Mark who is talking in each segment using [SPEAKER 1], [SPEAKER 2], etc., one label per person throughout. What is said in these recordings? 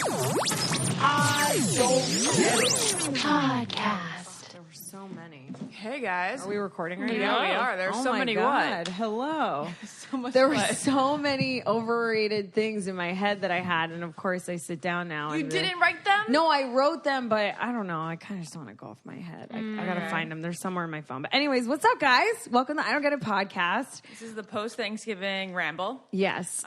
[SPEAKER 1] I don't get it.
[SPEAKER 2] Podcast.
[SPEAKER 3] There were so many.
[SPEAKER 2] Hey guys,
[SPEAKER 3] Are we recording right
[SPEAKER 2] Yeah,
[SPEAKER 3] now?
[SPEAKER 2] we are. There's
[SPEAKER 3] oh
[SPEAKER 2] so
[SPEAKER 3] my
[SPEAKER 2] many
[SPEAKER 3] God.
[SPEAKER 2] what?
[SPEAKER 3] Hello.
[SPEAKER 2] So much
[SPEAKER 3] There were
[SPEAKER 2] what?
[SPEAKER 3] so many overrated things in my head that I had, and of course I sit down now.
[SPEAKER 2] You
[SPEAKER 3] and
[SPEAKER 2] didn't write them?
[SPEAKER 3] No, I wrote them, but I don't know. I kind of just want to go off my head. I gotta find them. They're somewhere in my phone. But anyways, what's up, guys? Welcome to I Don't Get It podcast.
[SPEAKER 2] This is the post-Thanksgiving ramble.
[SPEAKER 3] Yes,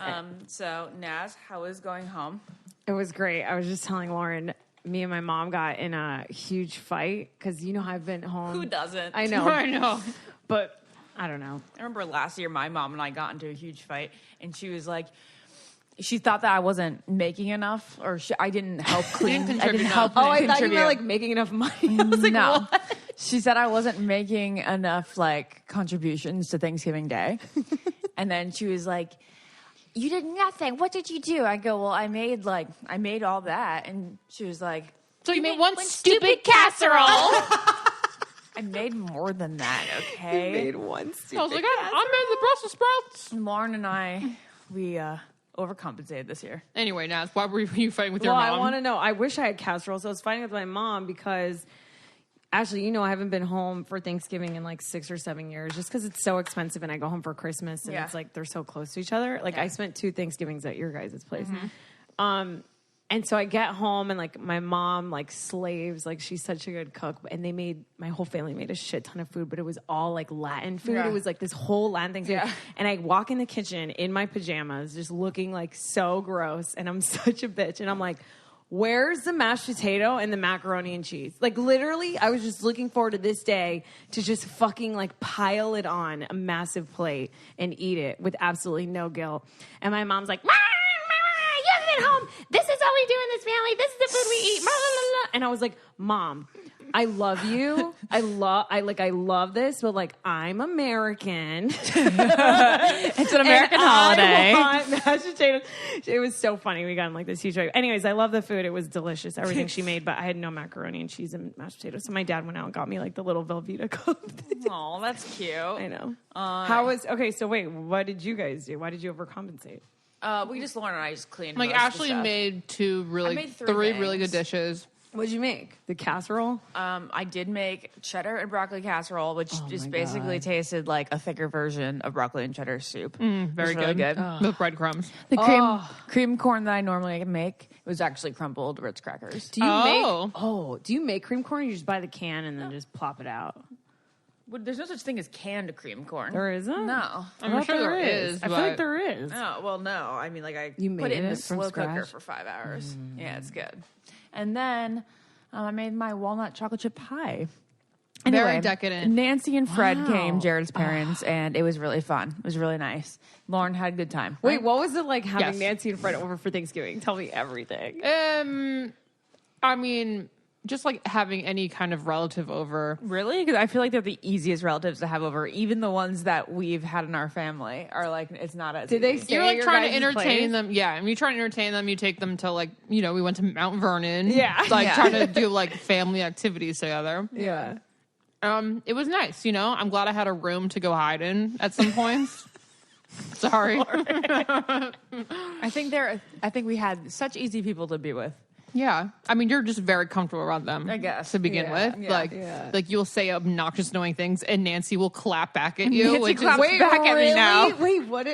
[SPEAKER 2] So Naz, how is going home?
[SPEAKER 3] it was great. I was just telling Lauren, me and my mom got in a huge fight because you know I've been home.
[SPEAKER 2] Who doesn't?
[SPEAKER 3] I know.
[SPEAKER 2] I know.
[SPEAKER 3] But I don't know.
[SPEAKER 2] I remember last year my mom and I got into a huge fight, and she was like, she thought that I wasn't making enough, or I didn't help clean. I didn't help.
[SPEAKER 3] Oh, I thought you
[SPEAKER 2] contribute.
[SPEAKER 3] meant like making enough money. I was like,
[SPEAKER 2] No.
[SPEAKER 3] what?
[SPEAKER 2] She said I wasn't making enough like contributions to Thanksgiving Day. And then she was like, "You did nothing. What did you do?" I go, "Well, I made all that." And she was like,
[SPEAKER 4] So you made one stupid casserole.
[SPEAKER 2] "I made more than that, okay?"
[SPEAKER 3] Made one stupid
[SPEAKER 4] I was like, I made the Brussels sprouts.
[SPEAKER 2] Lauren and I, we overcompensated this year.
[SPEAKER 4] Anyway, Naz, why were you fighting with your
[SPEAKER 3] Well,
[SPEAKER 4] mom?
[SPEAKER 3] I want to know. I wish I had casserole. So I was fighting with my mom because, actually, you know, I haven't been home for Thanksgiving in like 6 or 7 years just because it's so expensive and I go home for Christmas and
[SPEAKER 2] Yeah.
[SPEAKER 3] it's like they're so close to each other. Like I spent 2 Thanksgivings at your guys' place. And so I get home and like my mom like slaves, like she's such a good cook, and my whole family made a shit ton of food, but it was all like Latin food.
[SPEAKER 2] Yeah.
[SPEAKER 3] It was like this whole Latin thing.
[SPEAKER 2] Yeah.
[SPEAKER 3] And I walk in the kitchen in my pajamas, just looking like so gross, and I'm such a bitch. And I'm like, where's the mashed potato and the macaroni and cheese? Like literally, I was just looking forward to this day to just fucking like pile it on a massive plate and eat it with absolutely no guilt. And my mom's like, you haven't been home. This is all we do in this family. This is the food we eat. Blah, blah, blah, blah. And I was like, Mom, I love you. I love this, but like I'm American.
[SPEAKER 2] It's an American holiday.
[SPEAKER 3] I want mashed potatoes. It was so funny. We got in like this huge fight. Anyways, I love the food. It was delicious. Everything she made, but I had no macaroni and cheese and mashed potatoes. So my dad went out and got me like the little Velveeta cup.
[SPEAKER 2] Oh, that's cute.
[SPEAKER 3] I know. So wait, what did you guys do? Why did you overcompensate?
[SPEAKER 2] We just Lauren and I just cleaned.
[SPEAKER 4] like
[SPEAKER 2] most of the
[SPEAKER 4] Ashley
[SPEAKER 2] stuff.
[SPEAKER 4] made
[SPEAKER 2] made
[SPEAKER 4] three
[SPEAKER 2] three
[SPEAKER 4] really good
[SPEAKER 2] things.
[SPEAKER 4] dishes.
[SPEAKER 3] What'd you make? The casserole?
[SPEAKER 2] I did make cheddar and broccoli casserole, which just
[SPEAKER 3] my
[SPEAKER 2] basically
[SPEAKER 3] God.
[SPEAKER 2] tasted like a thicker version of broccoli and cheddar soup.
[SPEAKER 4] Very
[SPEAKER 2] It was really good.
[SPEAKER 4] With breadcrumbs.
[SPEAKER 2] The cream corn that I normally make was actually crumbled Ritz crackers.
[SPEAKER 3] Do you
[SPEAKER 4] Oh.
[SPEAKER 3] do you make cream corn or you just buy the can and then just plop it out?
[SPEAKER 2] Well, there's no such thing as canned cream corn.
[SPEAKER 3] There isn't?
[SPEAKER 2] No.
[SPEAKER 4] I'm sure there is.
[SPEAKER 3] I feel like there is.
[SPEAKER 2] No, well, no. I mean, like I
[SPEAKER 3] You
[SPEAKER 2] put
[SPEAKER 3] made
[SPEAKER 2] it in the
[SPEAKER 3] it from
[SPEAKER 2] slow cooker
[SPEAKER 3] scratch?
[SPEAKER 2] for 5 hours. Yeah, it's good. And then I made my walnut chocolate chip pie.
[SPEAKER 4] Very decadent.
[SPEAKER 2] Nancy and Fred
[SPEAKER 3] Wow.
[SPEAKER 2] came, Jared's parents, and it was really fun. It was really nice. Lauren had a good time.
[SPEAKER 3] Wait, what was it like having
[SPEAKER 4] Yes.
[SPEAKER 3] Nancy and Fred over for Thanksgiving? Tell me everything.
[SPEAKER 4] I mean, just like having any kind of relative over.
[SPEAKER 2] Really? Because I feel like they're the easiest relatives to have over. Even the ones that we've had in our family are like, it's not as
[SPEAKER 3] Did they
[SPEAKER 2] easy.
[SPEAKER 3] stay
[SPEAKER 4] You're
[SPEAKER 3] at
[SPEAKER 4] like
[SPEAKER 3] your
[SPEAKER 4] trying to
[SPEAKER 3] guys'
[SPEAKER 4] entertain
[SPEAKER 3] place?
[SPEAKER 4] them. Yeah. And you try to entertain them. You take them to like, we went to Mount Vernon.
[SPEAKER 3] Yeah.
[SPEAKER 4] Like
[SPEAKER 2] Yeah.
[SPEAKER 4] trying to do like family activities together.
[SPEAKER 3] Yeah.
[SPEAKER 4] It was nice, I'm glad I had a room to go hide in at some points. Sorry.
[SPEAKER 2] I think we had such easy people to be with.
[SPEAKER 4] Yeah. I mean, you're just very comfortable around them.
[SPEAKER 2] I guess.
[SPEAKER 4] To begin
[SPEAKER 3] Yeah,
[SPEAKER 4] with.
[SPEAKER 3] yeah.
[SPEAKER 4] Like you'll say obnoxious, annoying things and Nancy will clap back at you.
[SPEAKER 2] Nancy
[SPEAKER 4] which
[SPEAKER 2] claps
[SPEAKER 4] is,
[SPEAKER 2] back at me now.
[SPEAKER 3] Wait, what?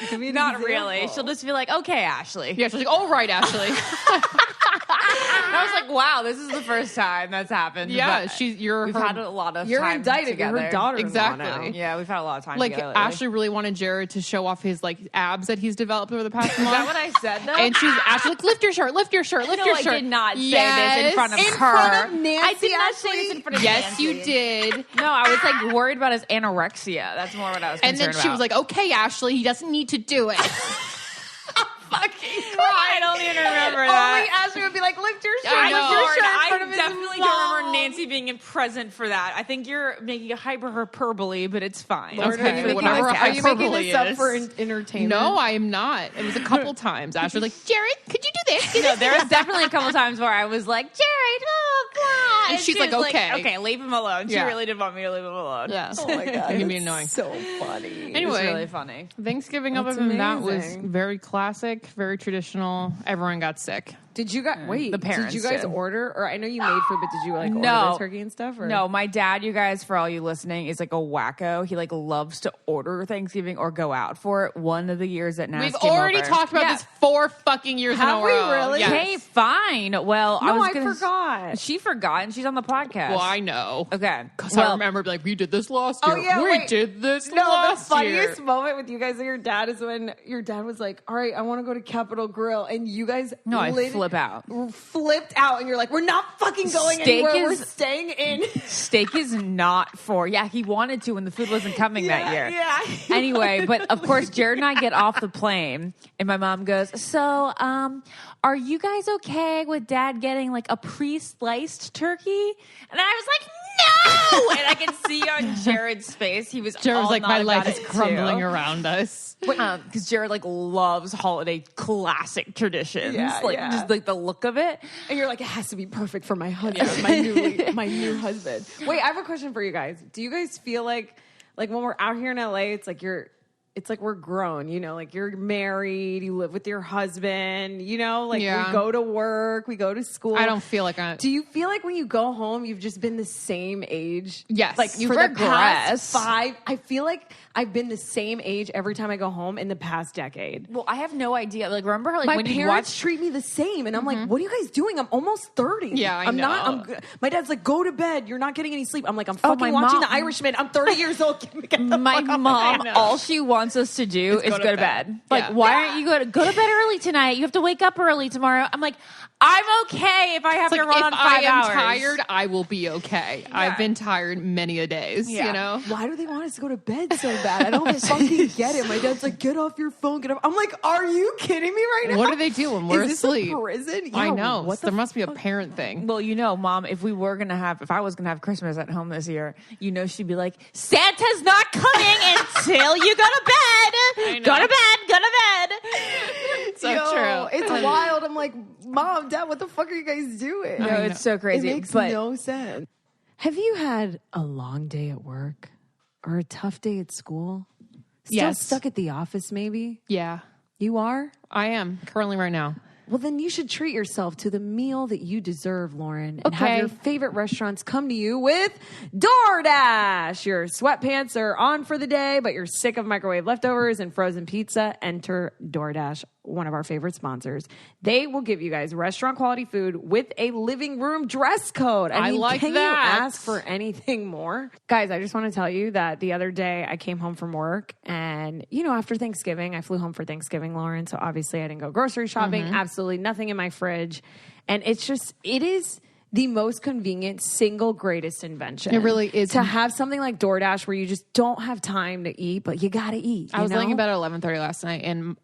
[SPEAKER 3] Give me an
[SPEAKER 2] Not
[SPEAKER 3] example.
[SPEAKER 2] really. She'll just be like, "Okay, Ashley."
[SPEAKER 4] yeah, she's like, oh, right, Ashley.
[SPEAKER 2] And I was like, "Wow, this is the first time that's happened."
[SPEAKER 4] Yeah,
[SPEAKER 2] But
[SPEAKER 4] you're
[SPEAKER 2] we've
[SPEAKER 4] her-
[SPEAKER 2] had a lot of
[SPEAKER 3] You're
[SPEAKER 2] time
[SPEAKER 3] indicted.
[SPEAKER 2] together.
[SPEAKER 3] You're her daughter.
[SPEAKER 4] Exactly.
[SPEAKER 2] Yeah, we've had a lot of time
[SPEAKER 4] like
[SPEAKER 2] together. lately.
[SPEAKER 4] Ashley really wanted Jared to show off his like abs that he's developed over the past month.
[SPEAKER 2] Is that what I said though?
[SPEAKER 4] And she's Ashley like, lift your shirt, lift your shirt, lift
[SPEAKER 2] no,
[SPEAKER 4] your
[SPEAKER 2] I
[SPEAKER 4] shirt.
[SPEAKER 2] did not say
[SPEAKER 4] Yes.
[SPEAKER 2] this in front of
[SPEAKER 3] In
[SPEAKER 2] her.
[SPEAKER 3] front of Nancy,
[SPEAKER 2] I did not
[SPEAKER 3] Ashley?
[SPEAKER 2] say this in front of
[SPEAKER 4] Yes,
[SPEAKER 2] Nancy.
[SPEAKER 4] you did.
[SPEAKER 2] No, I was like worried about his anorexia. That's more what I was
[SPEAKER 4] And
[SPEAKER 2] concerned
[SPEAKER 4] then she was like, okay, Ashley, he doesn't need to do it.
[SPEAKER 2] fucking I don't even remember that.
[SPEAKER 3] Only Ashley would be like, lift your shirt,
[SPEAKER 4] I know.
[SPEAKER 3] lift your
[SPEAKER 2] Lord,
[SPEAKER 3] shirt in
[SPEAKER 2] I
[SPEAKER 3] front of his
[SPEAKER 2] definitely
[SPEAKER 3] mom.
[SPEAKER 2] don't remember Nancy being present for that. I think you're making a hyperbole, but it's fine.
[SPEAKER 3] Lord,
[SPEAKER 4] Okay,
[SPEAKER 3] are you making
[SPEAKER 4] whatever
[SPEAKER 3] this, are you making
[SPEAKER 4] hyperbole
[SPEAKER 3] this up
[SPEAKER 4] is.
[SPEAKER 3] for entertainment?
[SPEAKER 4] No, I am not. It was a couple times. Ashley was like, Jared, could you do this? Do
[SPEAKER 2] No,
[SPEAKER 4] this?
[SPEAKER 2] there was definitely a couple times where I was like, Jared, oh, blah.
[SPEAKER 4] And she's
[SPEAKER 2] she
[SPEAKER 4] like,
[SPEAKER 2] was
[SPEAKER 4] okay.
[SPEAKER 2] okay, leave him alone. She
[SPEAKER 4] Yeah.
[SPEAKER 2] really did want me to leave him alone.
[SPEAKER 4] Yeah.
[SPEAKER 3] Oh my god,
[SPEAKER 4] It can be
[SPEAKER 3] that's
[SPEAKER 4] annoying.
[SPEAKER 3] So funny.
[SPEAKER 2] It was
[SPEAKER 4] Anyway,
[SPEAKER 2] really funny.
[SPEAKER 4] Thanksgiving other
[SPEAKER 3] That's
[SPEAKER 4] than that was
[SPEAKER 3] amazing.
[SPEAKER 4] very classic, very traditional. Everyone got sick.
[SPEAKER 3] Did you guys wait?
[SPEAKER 2] The parents
[SPEAKER 3] did you guys
[SPEAKER 2] did.
[SPEAKER 3] order? Or I know you made food, but did you like order
[SPEAKER 2] No.
[SPEAKER 3] the turkey and stuff? Or?
[SPEAKER 2] No, my dad, you guys, for all you listening, is like a wacko. He like loves to order Thanksgiving or go out for it. One of the years that Naz
[SPEAKER 4] We've
[SPEAKER 2] came
[SPEAKER 4] already
[SPEAKER 2] over.
[SPEAKER 4] talked about
[SPEAKER 2] Yeah.
[SPEAKER 4] this 4 fucking years
[SPEAKER 3] Have
[SPEAKER 4] in a
[SPEAKER 3] we
[SPEAKER 4] row.
[SPEAKER 3] really?
[SPEAKER 4] Yes.
[SPEAKER 2] Hey, fine. Well,
[SPEAKER 3] No,
[SPEAKER 2] I
[SPEAKER 3] I forgot.
[SPEAKER 2] She forgot, and she's on the podcast.
[SPEAKER 4] Well, I know.
[SPEAKER 2] Okay.
[SPEAKER 4] Because I remember, like, we did this last year.
[SPEAKER 3] Oh, yeah,
[SPEAKER 4] we
[SPEAKER 3] wait.
[SPEAKER 4] did this
[SPEAKER 3] No, the
[SPEAKER 4] last
[SPEAKER 3] funniest
[SPEAKER 4] year.
[SPEAKER 3] moment with you guys and your dad is when your dad was like, all right, I want to go to Capitol Grill. And you guys
[SPEAKER 2] No, I flip out.
[SPEAKER 3] Flipped out. And you're like, we're not fucking going
[SPEAKER 2] Steak
[SPEAKER 3] anywhere. We're
[SPEAKER 2] is-
[SPEAKER 3] staying in.
[SPEAKER 2] Steak is not for. Yeah, he wanted to when the food wasn't coming that year.
[SPEAKER 3] Yeah.
[SPEAKER 2] Anyway, but of course, Jared and I get off the plane, and my mom goes, "So, are you guys okay with Dad getting like a pre-sliced turkey?" And I was like, "No!" And I can see on Jared's face, he was.
[SPEAKER 4] Jared was
[SPEAKER 2] all
[SPEAKER 4] like,
[SPEAKER 2] not
[SPEAKER 4] my life
[SPEAKER 2] about
[SPEAKER 4] is
[SPEAKER 2] it,
[SPEAKER 4] crumbling
[SPEAKER 2] too.
[SPEAKER 4] around us.
[SPEAKER 2] Because Jared like loves holiday classic traditions,
[SPEAKER 3] Yeah,
[SPEAKER 2] like
[SPEAKER 3] yeah.
[SPEAKER 2] just like the look of it.
[SPEAKER 3] And you're like, it has to be perfect for my husband, my new husband. Wait, I have a question for you guys. Do you guys feel like when we're out here in LA, it's like we're grown, you know, like you're married, you live with your husband, you know, like
[SPEAKER 4] Yeah.
[SPEAKER 3] we go to work, we go to school.
[SPEAKER 4] I don't feel like I...
[SPEAKER 3] Do you feel like when you go home, you've just been the same age?
[SPEAKER 4] Yes.
[SPEAKER 3] Like
[SPEAKER 2] You
[SPEAKER 3] for the
[SPEAKER 2] regress.
[SPEAKER 3] past 5, I feel like I've been the same age every time I go home in the past decade.
[SPEAKER 2] Well, I have no idea. Like, remember how like
[SPEAKER 3] My
[SPEAKER 2] when you
[SPEAKER 3] parents
[SPEAKER 2] watch
[SPEAKER 3] treat me the same, and I'm like, "What are you guys doing? I'm almost 30.
[SPEAKER 4] Yeah, I
[SPEAKER 3] I'm not.
[SPEAKER 4] know.
[SPEAKER 3] I'm good." My dad's like, "Go to bed. You're not getting any sleep." I'm like, "I'm
[SPEAKER 2] Oh,
[SPEAKER 3] fucking
[SPEAKER 2] my
[SPEAKER 3] watching
[SPEAKER 2] mom-
[SPEAKER 3] The Irishman. I'm 30 years old. Get the
[SPEAKER 2] my
[SPEAKER 3] fuck off
[SPEAKER 2] mom,
[SPEAKER 3] my
[SPEAKER 2] all she wants us to do is go to bed. Like,
[SPEAKER 4] Yeah.
[SPEAKER 2] why aren't you go to bed early tonight? You have to wake up early tomorrow. I'm like, I'm okay if I have
[SPEAKER 4] It's
[SPEAKER 2] to
[SPEAKER 4] like,
[SPEAKER 2] run
[SPEAKER 4] if
[SPEAKER 2] on 5
[SPEAKER 4] I am
[SPEAKER 2] hours.
[SPEAKER 4] tired, I will be okay. I've been tired many a days,
[SPEAKER 2] Yeah.
[SPEAKER 4] you know?
[SPEAKER 3] Why do they want us to go to bed so bad? I don't fucking get it. My dad's like, "Get off your phone. Get up." I'm like, "Are you kidding me right now?
[SPEAKER 4] What do they do when we're
[SPEAKER 3] Is this
[SPEAKER 4] asleep?
[SPEAKER 3] a prison?
[SPEAKER 4] I
[SPEAKER 3] Yeah,
[SPEAKER 4] know.
[SPEAKER 3] What the
[SPEAKER 4] There must be a parent thing.
[SPEAKER 2] Well, you know, Mom, if I was gonna have Christmas at home this year, you know, she'd be like, Santa's not coming until you go to bed. Go to bed. Go to bed.
[SPEAKER 4] So
[SPEAKER 3] Yo,
[SPEAKER 4] true.
[SPEAKER 3] It's wild. I'm like, "Mom, Dad, what the fuck are you guys doing?"
[SPEAKER 2] No, it's so crazy.
[SPEAKER 3] It makes
[SPEAKER 2] but
[SPEAKER 3] no sense. Have you had a long day at work or a tough day at school? Still
[SPEAKER 4] Yes.
[SPEAKER 3] stuck at the office, maybe?
[SPEAKER 4] Yeah,
[SPEAKER 3] You are?
[SPEAKER 4] I am currently right now.
[SPEAKER 3] Well, then you should treat yourself to the meal that you deserve, Lauren, and have
[SPEAKER 4] Okay.
[SPEAKER 3] your favorite restaurants come to you with DoorDash. Your sweatpants are on for the day, but you're sick of microwave leftovers and frozen pizza. Enter DoorDash, one of our favorite sponsors. They will give you guys restaurant quality food with a living room dress code. I mean,
[SPEAKER 4] like
[SPEAKER 3] can
[SPEAKER 4] that.
[SPEAKER 3] you ask for anything more? Guys, I just want to tell you that the other day I came home from work and, you know, after Thanksgiving, I flew home for Thanksgiving, Lauren. So obviously I didn't go grocery shopping. Absolutely nothing in my fridge. And it is the most convenient, single greatest invention.
[SPEAKER 4] It really is.
[SPEAKER 3] To have something like DoorDash where you just don't have time to eat, but you got to eat.
[SPEAKER 4] I was
[SPEAKER 3] you know?
[SPEAKER 4] laying in bed at 11:30 last night, and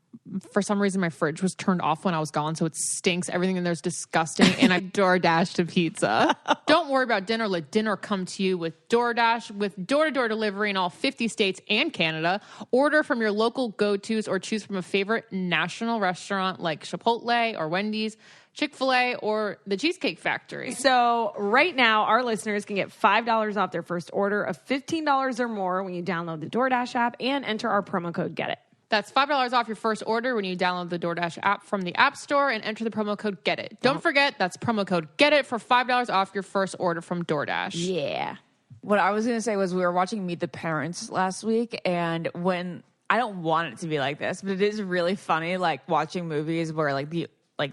[SPEAKER 4] for some reason my fridge was turned off when I was gone, so it stinks. Everything in there's disgusting, and I DoorDashed a pizza. Don't worry about dinner. Let dinner come to you with DoorDash, with door-to-door delivery in all 50 states and Canada. Order from your local go-tos or choose from a favorite national restaurant like Chipotle or Wendy's, Chick-fil-A, or the Cheesecake Factory.
[SPEAKER 3] So right now, our listeners can get $5 off their first order of $15 or more when you download the DoorDash app and enter our promo code GET IT.
[SPEAKER 4] That's $5 off your first order when you download the DoorDash app from the App Store and enter the promo code GET IT. Don't forget, that's promo code GET IT for $5 off your first order from DoorDash.
[SPEAKER 3] Yeah.
[SPEAKER 2] What I was going to say was we were watching Meet the Parents last week, and when I don't want it to be like this, but it is really funny, like watching movies where like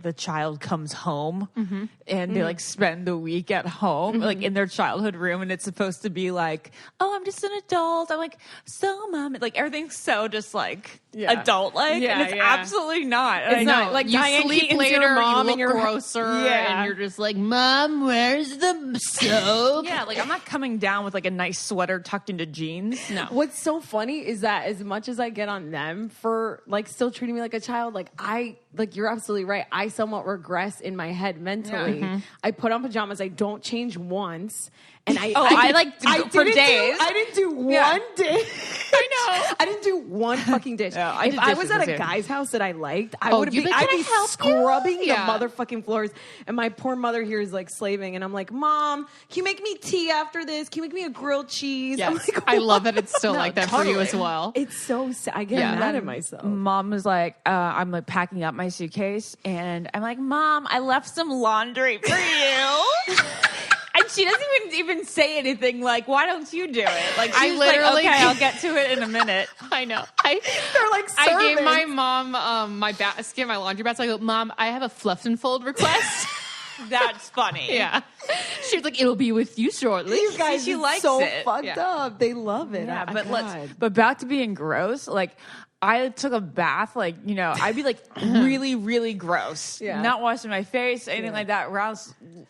[SPEAKER 2] the child comes home and they like spend the week at home, like in their childhood room, and it's supposed to be like, oh, I'm just an adult. I'm like, so mom, like everything's so just like adult like,
[SPEAKER 3] Yeah,
[SPEAKER 2] and it's
[SPEAKER 3] yeah.
[SPEAKER 2] absolutely not.
[SPEAKER 3] It's
[SPEAKER 2] I
[SPEAKER 3] not
[SPEAKER 2] know.
[SPEAKER 3] like
[SPEAKER 4] You
[SPEAKER 3] Diane
[SPEAKER 4] sleep
[SPEAKER 3] Keaton's
[SPEAKER 4] later,
[SPEAKER 3] your mom
[SPEAKER 4] you
[SPEAKER 3] and
[SPEAKER 4] look
[SPEAKER 3] your
[SPEAKER 4] grosser,
[SPEAKER 3] Yeah.
[SPEAKER 4] and you're just like, Mom, where's the soap?
[SPEAKER 2] Yeah, like I'm not coming down with like a nice sweater tucked into jeans. No.
[SPEAKER 3] What's so funny is that as much as I get on them for like still treating me like a child, like you're absolutely right. I somewhat regress in my head mentally. I put on pajamas. I don't change once. And
[SPEAKER 2] I like for
[SPEAKER 3] didn't
[SPEAKER 2] days.
[SPEAKER 3] I didn't do
[SPEAKER 2] Yeah.
[SPEAKER 3] one dish.
[SPEAKER 2] I know.
[SPEAKER 3] I didn't do one fucking dish.
[SPEAKER 2] No, I
[SPEAKER 3] if
[SPEAKER 2] did
[SPEAKER 3] I was
[SPEAKER 2] dishes
[SPEAKER 3] at a
[SPEAKER 2] too.
[SPEAKER 3] guy's house that I liked, I
[SPEAKER 4] Oh,
[SPEAKER 3] would
[SPEAKER 4] you'd
[SPEAKER 3] be
[SPEAKER 4] be,
[SPEAKER 3] I'd
[SPEAKER 4] "Can I
[SPEAKER 3] be
[SPEAKER 4] help you?"
[SPEAKER 3] scrubbing
[SPEAKER 4] Yeah.
[SPEAKER 3] the motherfucking floors. And my poor mother here is like slaving. And I'm like, Mom, can you make me tea after this? Can you make me a grilled cheese? I'm
[SPEAKER 4] Yes.
[SPEAKER 3] like,
[SPEAKER 4] I love that it's still
[SPEAKER 2] No,
[SPEAKER 4] like that for you as
[SPEAKER 2] totally.
[SPEAKER 4] well.
[SPEAKER 3] it's so sad. I get
[SPEAKER 4] Yeah.
[SPEAKER 3] mad at myself.
[SPEAKER 2] Mom was like, I'm like packing up my suitcase, and I'm like, Mom, I left some laundry for you. And she doesn't even say anything like, why don't you do it? Like,
[SPEAKER 4] I
[SPEAKER 2] she's
[SPEAKER 4] literally-
[SPEAKER 2] like, okay, I'll get to it in a minute.
[SPEAKER 4] I know.
[SPEAKER 3] They're like
[SPEAKER 4] I gave my
[SPEAKER 3] servants.
[SPEAKER 4] mom my basket, my laundry basket. I go, Mom, I have a fluff and fold request.
[SPEAKER 2] That's funny.
[SPEAKER 4] Yeah. She was like, it'll be with you shortly.
[SPEAKER 3] These guys
[SPEAKER 2] she
[SPEAKER 3] are
[SPEAKER 2] likes
[SPEAKER 3] so
[SPEAKER 2] it.
[SPEAKER 3] fucked
[SPEAKER 4] Yeah.
[SPEAKER 3] up. They love it.
[SPEAKER 2] Yeah,
[SPEAKER 3] Oh,
[SPEAKER 2] but
[SPEAKER 3] God.
[SPEAKER 2] but back to being gross, like I took a bath, like, you know, I'd be like really, really gross.
[SPEAKER 3] Yeah.
[SPEAKER 2] Not washing my face, anything
[SPEAKER 3] Yeah.
[SPEAKER 2] like that. Around,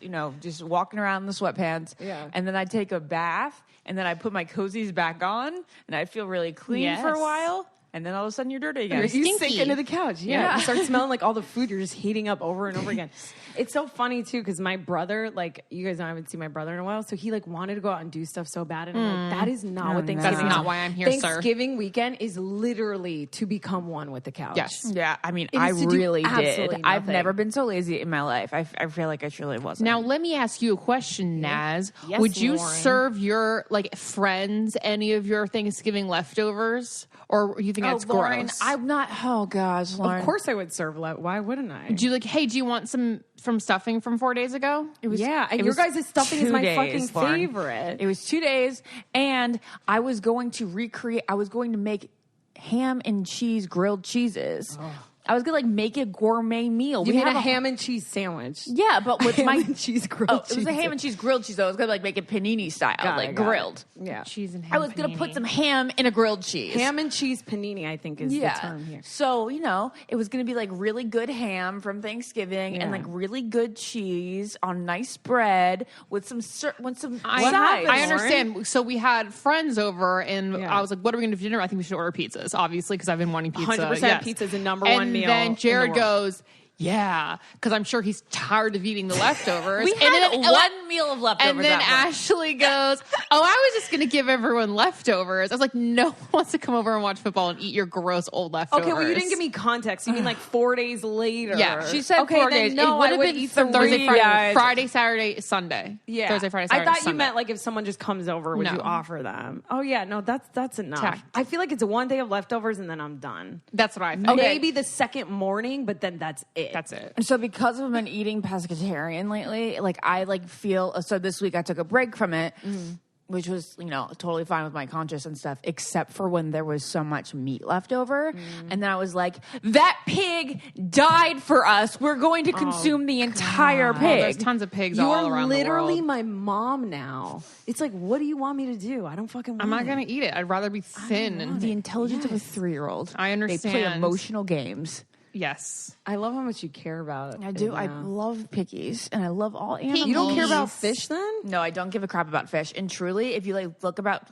[SPEAKER 2] you know, just walking around in the sweatpants.
[SPEAKER 3] Yeah.
[SPEAKER 2] And then I'd take a bath, and then I'd put my cozies back on, and I'd feel really clean for a
[SPEAKER 4] Yes.
[SPEAKER 2] while. And then all of a sudden you're dirty again.
[SPEAKER 3] You sink
[SPEAKER 4] stinky.
[SPEAKER 3] into the couch. Yeah.
[SPEAKER 2] Yeah.
[SPEAKER 3] You start smelling like all the food you're just heating up over and over again. It's so funny too, because my brother, like, you guys know I haven't seen my brother in a while, so he like wanted to go out and do stuff so bad, and I'm like, that is not what Thanksgiving
[SPEAKER 4] That's
[SPEAKER 3] is.
[SPEAKER 4] not why I'm here, sir.
[SPEAKER 3] Thanksgiving weekend is literally to become one with the couch.
[SPEAKER 4] Yes.
[SPEAKER 2] Yeah, I mean,
[SPEAKER 3] It
[SPEAKER 2] I
[SPEAKER 3] is to do
[SPEAKER 2] really did.
[SPEAKER 3] absolutely
[SPEAKER 2] I've
[SPEAKER 3] nothing.
[SPEAKER 2] never been so lazy in my life. I feel like I truly wasn't.
[SPEAKER 4] Now, let me ask you a question, Naz.
[SPEAKER 3] Yes,
[SPEAKER 4] Would you
[SPEAKER 3] Lauren.
[SPEAKER 4] serve your like friends any of your Thanksgiving leftovers, or you think that's
[SPEAKER 2] Lauren,
[SPEAKER 4] gross?
[SPEAKER 2] I'm not. Oh gosh, Lauren.
[SPEAKER 3] Of course I would serve why wouldn't I?
[SPEAKER 4] Do you like? Hey, do you want some from stuffing from 4 days ago?
[SPEAKER 2] It was,
[SPEAKER 3] Yeah, and
[SPEAKER 2] it
[SPEAKER 3] your
[SPEAKER 2] was
[SPEAKER 3] guys' stuffing is
[SPEAKER 2] 2
[SPEAKER 3] my
[SPEAKER 2] days,
[SPEAKER 3] fucking
[SPEAKER 2] Lauren.
[SPEAKER 3] favorite.
[SPEAKER 2] It was 2 days, and I was going to recreate. I was going to make ham and cheese grilled cheeses. I was gonna like make a gourmet meal.
[SPEAKER 3] You made
[SPEAKER 2] have
[SPEAKER 3] a ham and cheese sandwich.
[SPEAKER 2] Yeah, but with
[SPEAKER 3] Ham
[SPEAKER 2] my
[SPEAKER 3] and cheese grilled
[SPEAKER 2] Oh, it was
[SPEAKER 3] cheese.
[SPEAKER 2] a ham and cheese grilled cheese. Though. I was gonna like make it panini style, like grilled.
[SPEAKER 3] Yeah.
[SPEAKER 4] Cheese and ham.
[SPEAKER 2] I was gonna put
[SPEAKER 4] panini.
[SPEAKER 2] some ham in a grilled cheese.
[SPEAKER 3] Ham and cheese panini, I think, is the term here.
[SPEAKER 2] So, you know, it was going to be like really good ham from Thanksgiving and
[SPEAKER 3] Yeah.
[SPEAKER 2] like really good cheese on nice bread with some
[SPEAKER 4] I
[SPEAKER 2] sides.
[SPEAKER 4] I understand. So we had friends over, and
[SPEAKER 3] Yeah.
[SPEAKER 4] I was like, "What are we going to do for dinner?" I think we should order pizzas, obviously, because I've been wanting pizza.
[SPEAKER 3] 100%
[SPEAKER 4] Yes.
[SPEAKER 3] pizza is the number
[SPEAKER 4] and
[SPEAKER 3] one meal in
[SPEAKER 4] then
[SPEAKER 3] the
[SPEAKER 4] Jared
[SPEAKER 3] world.
[SPEAKER 4] goes, "Yeah," because I'm sure he's tired of eating the leftovers.
[SPEAKER 2] We
[SPEAKER 4] and
[SPEAKER 2] had
[SPEAKER 4] then,
[SPEAKER 2] one meal of leftovers.
[SPEAKER 4] And then
[SPEAKER 2] that month.
[SPEAKER 4] Ashley goes, "Oh, I was just going to give everyone leftovers." I was like, "No one wants to come over and watch football and eat your gross old leftovers."
[SPEAKER 3] Okay, well, you didn't give me context. You mean like 4 days later?
[SPEAKER 4] Yeah,
[SPEAKER 2] she said
[SPEAKER 3] okay,
[SPEAKER 2] 4
[SPEAKER 3] then
[SPEAKER 2] days.
[SPEAKER 3] No,
[SPEAKER 2] It would
[SPEAKER 3] I
[SPEAKER 2] have
[SPEAKER 3] would
[SPEAKER 2] been
[SPEAKER 3] eat some
[SPEAKER 4] Thursday, Friday,
[SPEAKER 2] Yeah.
[SPEAKER 4] Friday, Saturday, Sunday.
[SPEAKER 3] Yeah,
[SPEAKER 4] Thursday, Friday, Saturday.
[SPEAKER 3] I thought you
[SPEAKER 4] Sunday.
[SPEAKER 3] meant like if someone just comes over, would
[SPEAKER 4] No.
[SPEAKER 3] you offer them? Oh yeah, no, that's enough.
[SPEAKER 4] Tact.
[SPEAKER 3] I feel like it's a 1 day of leftovers and then I'm done.
[SPEAKER 4] That's what I think.
[SPEAKER 3] Maybe the second morning, but then that's it.
[SPEAKER 4] That's it.
[SPEAKER 2] So because I've been eating pescatarian lately, like I like feel so this week I took a break from it, which was, you know, totally fine with my conscience and stuff, except for when there was so much meat left over. And then I was like, that pig died for us. We're going to consume the entire pig.
[SPEAKER 4] There's tons of pigs
[SPEAKER 3] You
[SPEAKER 4] all
[SPEAKER 3] are
[SPEAKER 4] around
[SPEAKER 3] literally
[SPEAKER 4] the world.
[SPEAKER 3] my mom now. It's like, what do you want me to do? I don't fucking want
[SPEAKER 4] I'm not
[SPEAKER 3] it.
[SPEAKER 4] going to eat it. I'd rather be thin. And
[SPEAKER 2] The intelligence of a 3-year-old.
[SPEAKER 4] I
[SPEAKER 2] They play
[SPEAKER 4] understand.
[SPEAKER 2] emotional games.
[SPEAKER 4] Yes.
[SPEAKER 3] I love how much you care about it.
[SPEAKER 2] I do. I
[SPEAKER 3] now.
[SPEAKER 2] love piggies, and I love all animals.
[SPEAKER 3] You don't care about
[SPEAKER 4] Piggies.
[SPEAKER 3] fish then?
[SPEAKER 2] No, I don't give a crap about fish. And truly, if you like